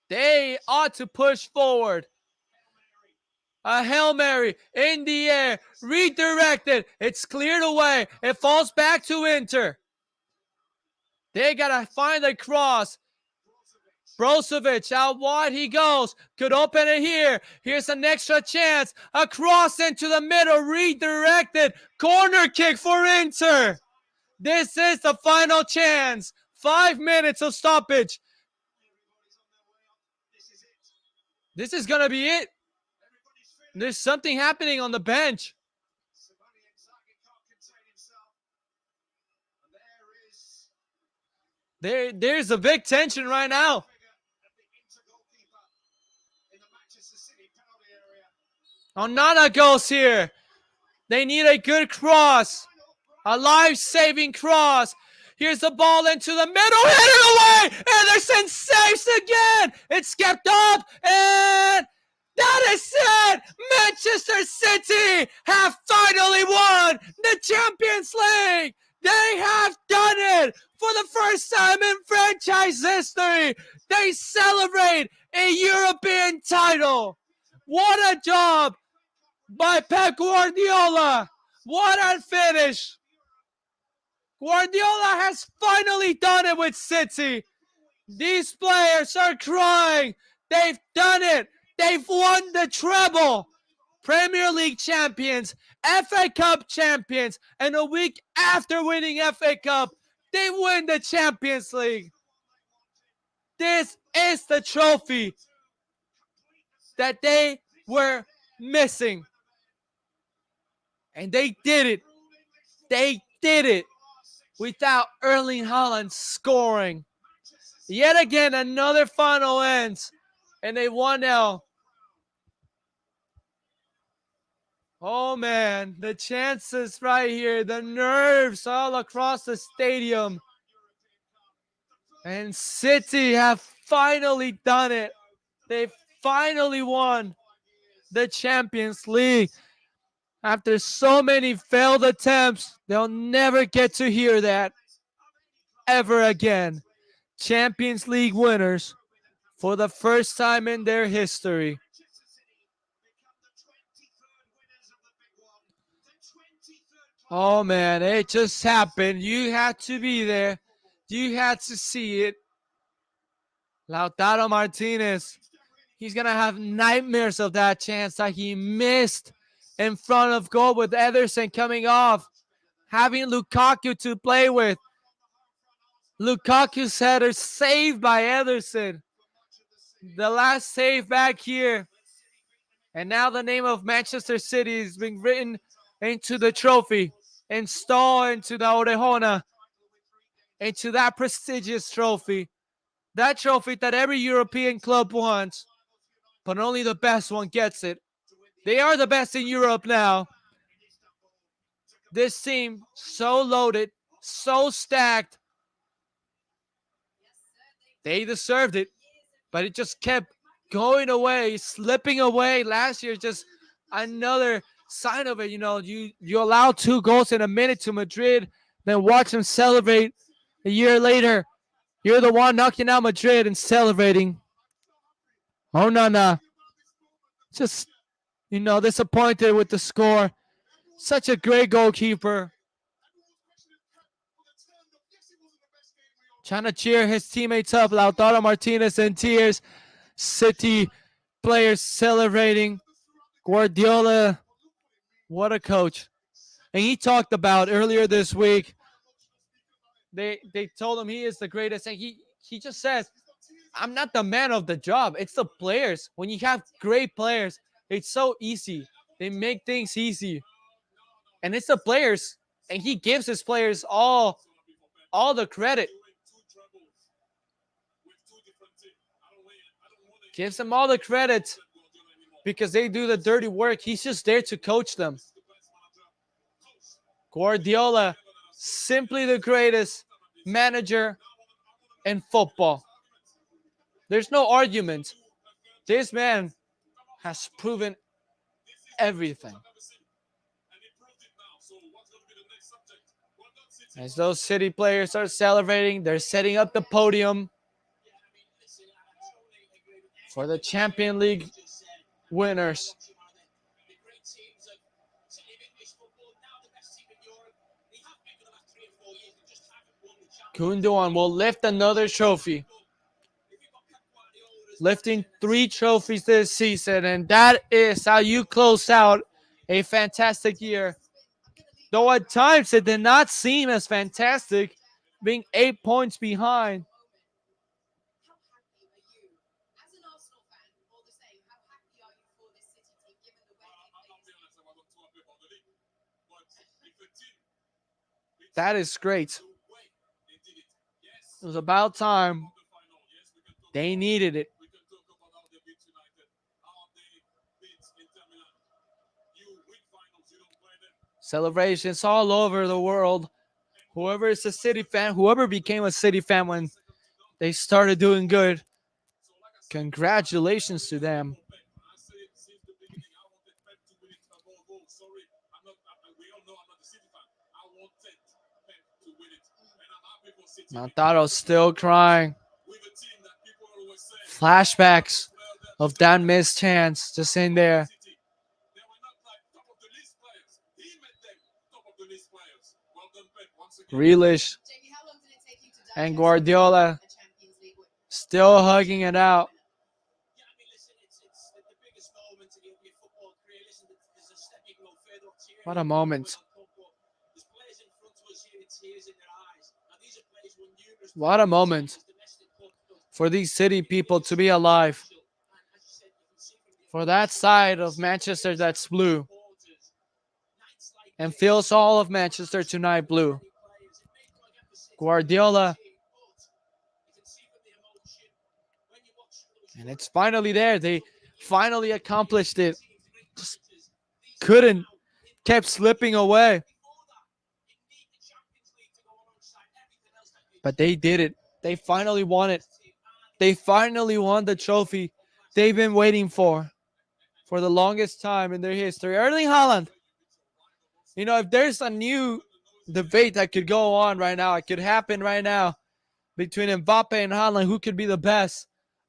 They ought to push forward. A Hail Mary in the air. Redirected. It's cleared away. It falls back to Inter. They got to find a cross. Brozovic out wide he goes. Could open it here. Here's an extra chance. A cross into the middle. Redirected. Corner kick for Inter. This is the final chance. 5 minutes of stoppage. This is going to be it. There's something happening on the bench. There's a big tension right now. Onana goes here. They need a good cross. A life-saving cross. Here's the ball into the middle. Hit it away. Ederson saves again. It's kept up. And that is it. Manchester City have finally won the Champions League. They have done it for the first time in franchise history. They celebrate a European title. What a job by Pep Guardiola. What a finish. Guardiola has finally done it with City. These players are crying. They've done it. They've won the treble. Premier League champions, FA Cup champions, and a week after winning FA Cup, they win the Champions League. This is the trophy that they were missing. And they did it. They did it without Erling Haaland scoring. Yet again, another final ends and a 1-0. Oh man, the chances right here, the nerves all across the stadium. And City have finally done it. They finally won the Champions League. After so many failed attempts, they'll never get to hear that ever again. Champions League winners for the first time in their history. Oh man, it just happened. You had to be there. You had to see it. Lautaro Martinez, he's going to have nightmares of that chance that he missed in front of goal with Ederson coming off. Having Lukaku to play with. Lukaku's header saved by Ederson. The last save back here. And now the name of Manchester City is being written into the trophy. Installed into the Orejona. Into that prestigious trophy. That trophy that every European club wants. But only the best one gets it. They are the best in Europe now. This team so loaded, so stacked. They deserved it. But it just kept going away, slipping away. Last year, just another sign of it. You know, you allow 2 goals in a minute to Madrid, then watch them celebrate a year later. You're the one knocking out Madrid and celebrating. Oh, no. Just, disappointed with the score. Such a great goalkeeper. Trying to cheer his teammates up. Lautaro Martinez in tears. City players celebrating. Guardiola, what a coach. And he talked about earlier this week, they told him he is the greatest. And he just says, I'm not the man of the job. It's the players. When you have great players, it's so easy. They make things easy. And it's the players. And he gives his players all the credit. Gives them all the credit because they do the dirty work. He's just there to coach them. Guardiola, simply the greatest manager in football. There's no argument. This man has proven everything. As those City players are celebrating, they're setting up the podium for the Champions League winners. Gundogan will lift another trophy. Lifting 3 trophies this season, and that is how you close out a fantastic year. Though at times it did not seem as fantastic, being 8 points behind. That is great. It was about time. They needed it. Celebrations all over the world. Whoever is a City fan, whoever became a City fan when they started doing good, congratulations to them. Lautaro still crying. Flashbacks of that missed chance just in there. Grealish and Guardiola still hugging it out. What a moment. What a moment for these City people to be alive. For that side of Manchester that's blue and feels all of Manchester tonight blue. Guardiola. And it's finally there. They finally accomplished it. Just couldn't. Kept slipping away. But they did it. They finally won it. They finally won the trophy they've been waiting for the longest time in their history. Erling Haaland. If there's a new debate that could go on right now, it could happen right now between Mbappe and Haaland, who could be the best.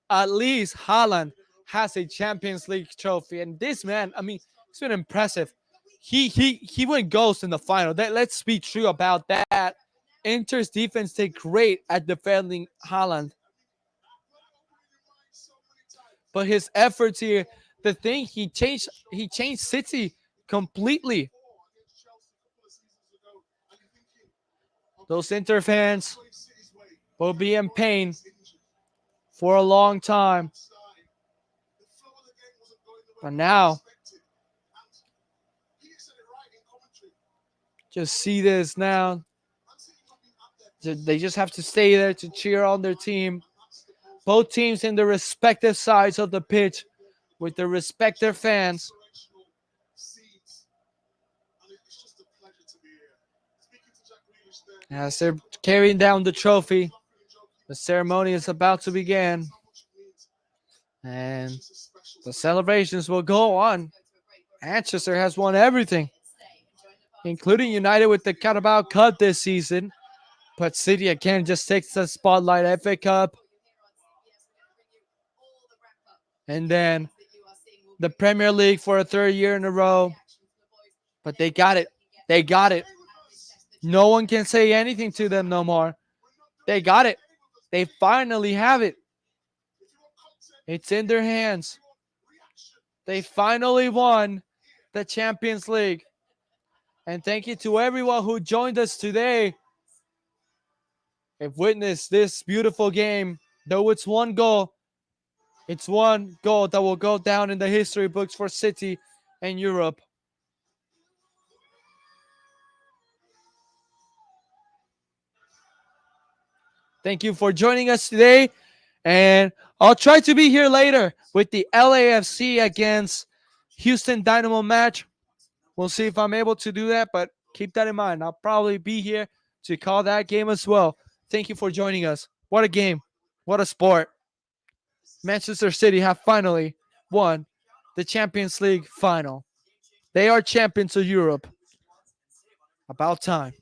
At least Haaland has a Champions League trophy. And this man, it's been impressive. He went ghost in the final. Let's be true about that. Inter's defense did great at defending Haaland. But his efforts here, the thing he changed City completely. Those Inter fans will be in pain for a long time. But now, just see this now. They just have to stay there to cheer on their team. Both teams in the respective sides of the pitch with their respective fans. As they're carrying down the trophy, the ceremony is about to begin. And the celebrations will go on. Manchester has won everything, including United with the Carabao Cup this season. But City again just takes the spotlight. FA Cup. And then the Premier League for a third year in a row. But they got it. They got it. No one can say anything to them no more. They got it. They finally have it. It's in their hands. They finally won the Champions League. And thank you to everyone who joined us today and witnessed this beautiful game. Though it's one goal that will go down in the history books for City and Europe. Thank you for joining us today. And I'll try to be here later with the LAFC against Houston Dynamo match. We'll see if I'm able to do that, but keep that in mind. I'll probably be here to call that game as well. Thank you for joining us. What a game. What a sport. Manchester City have finally won the Champions League final. They are champions of Europe. About time.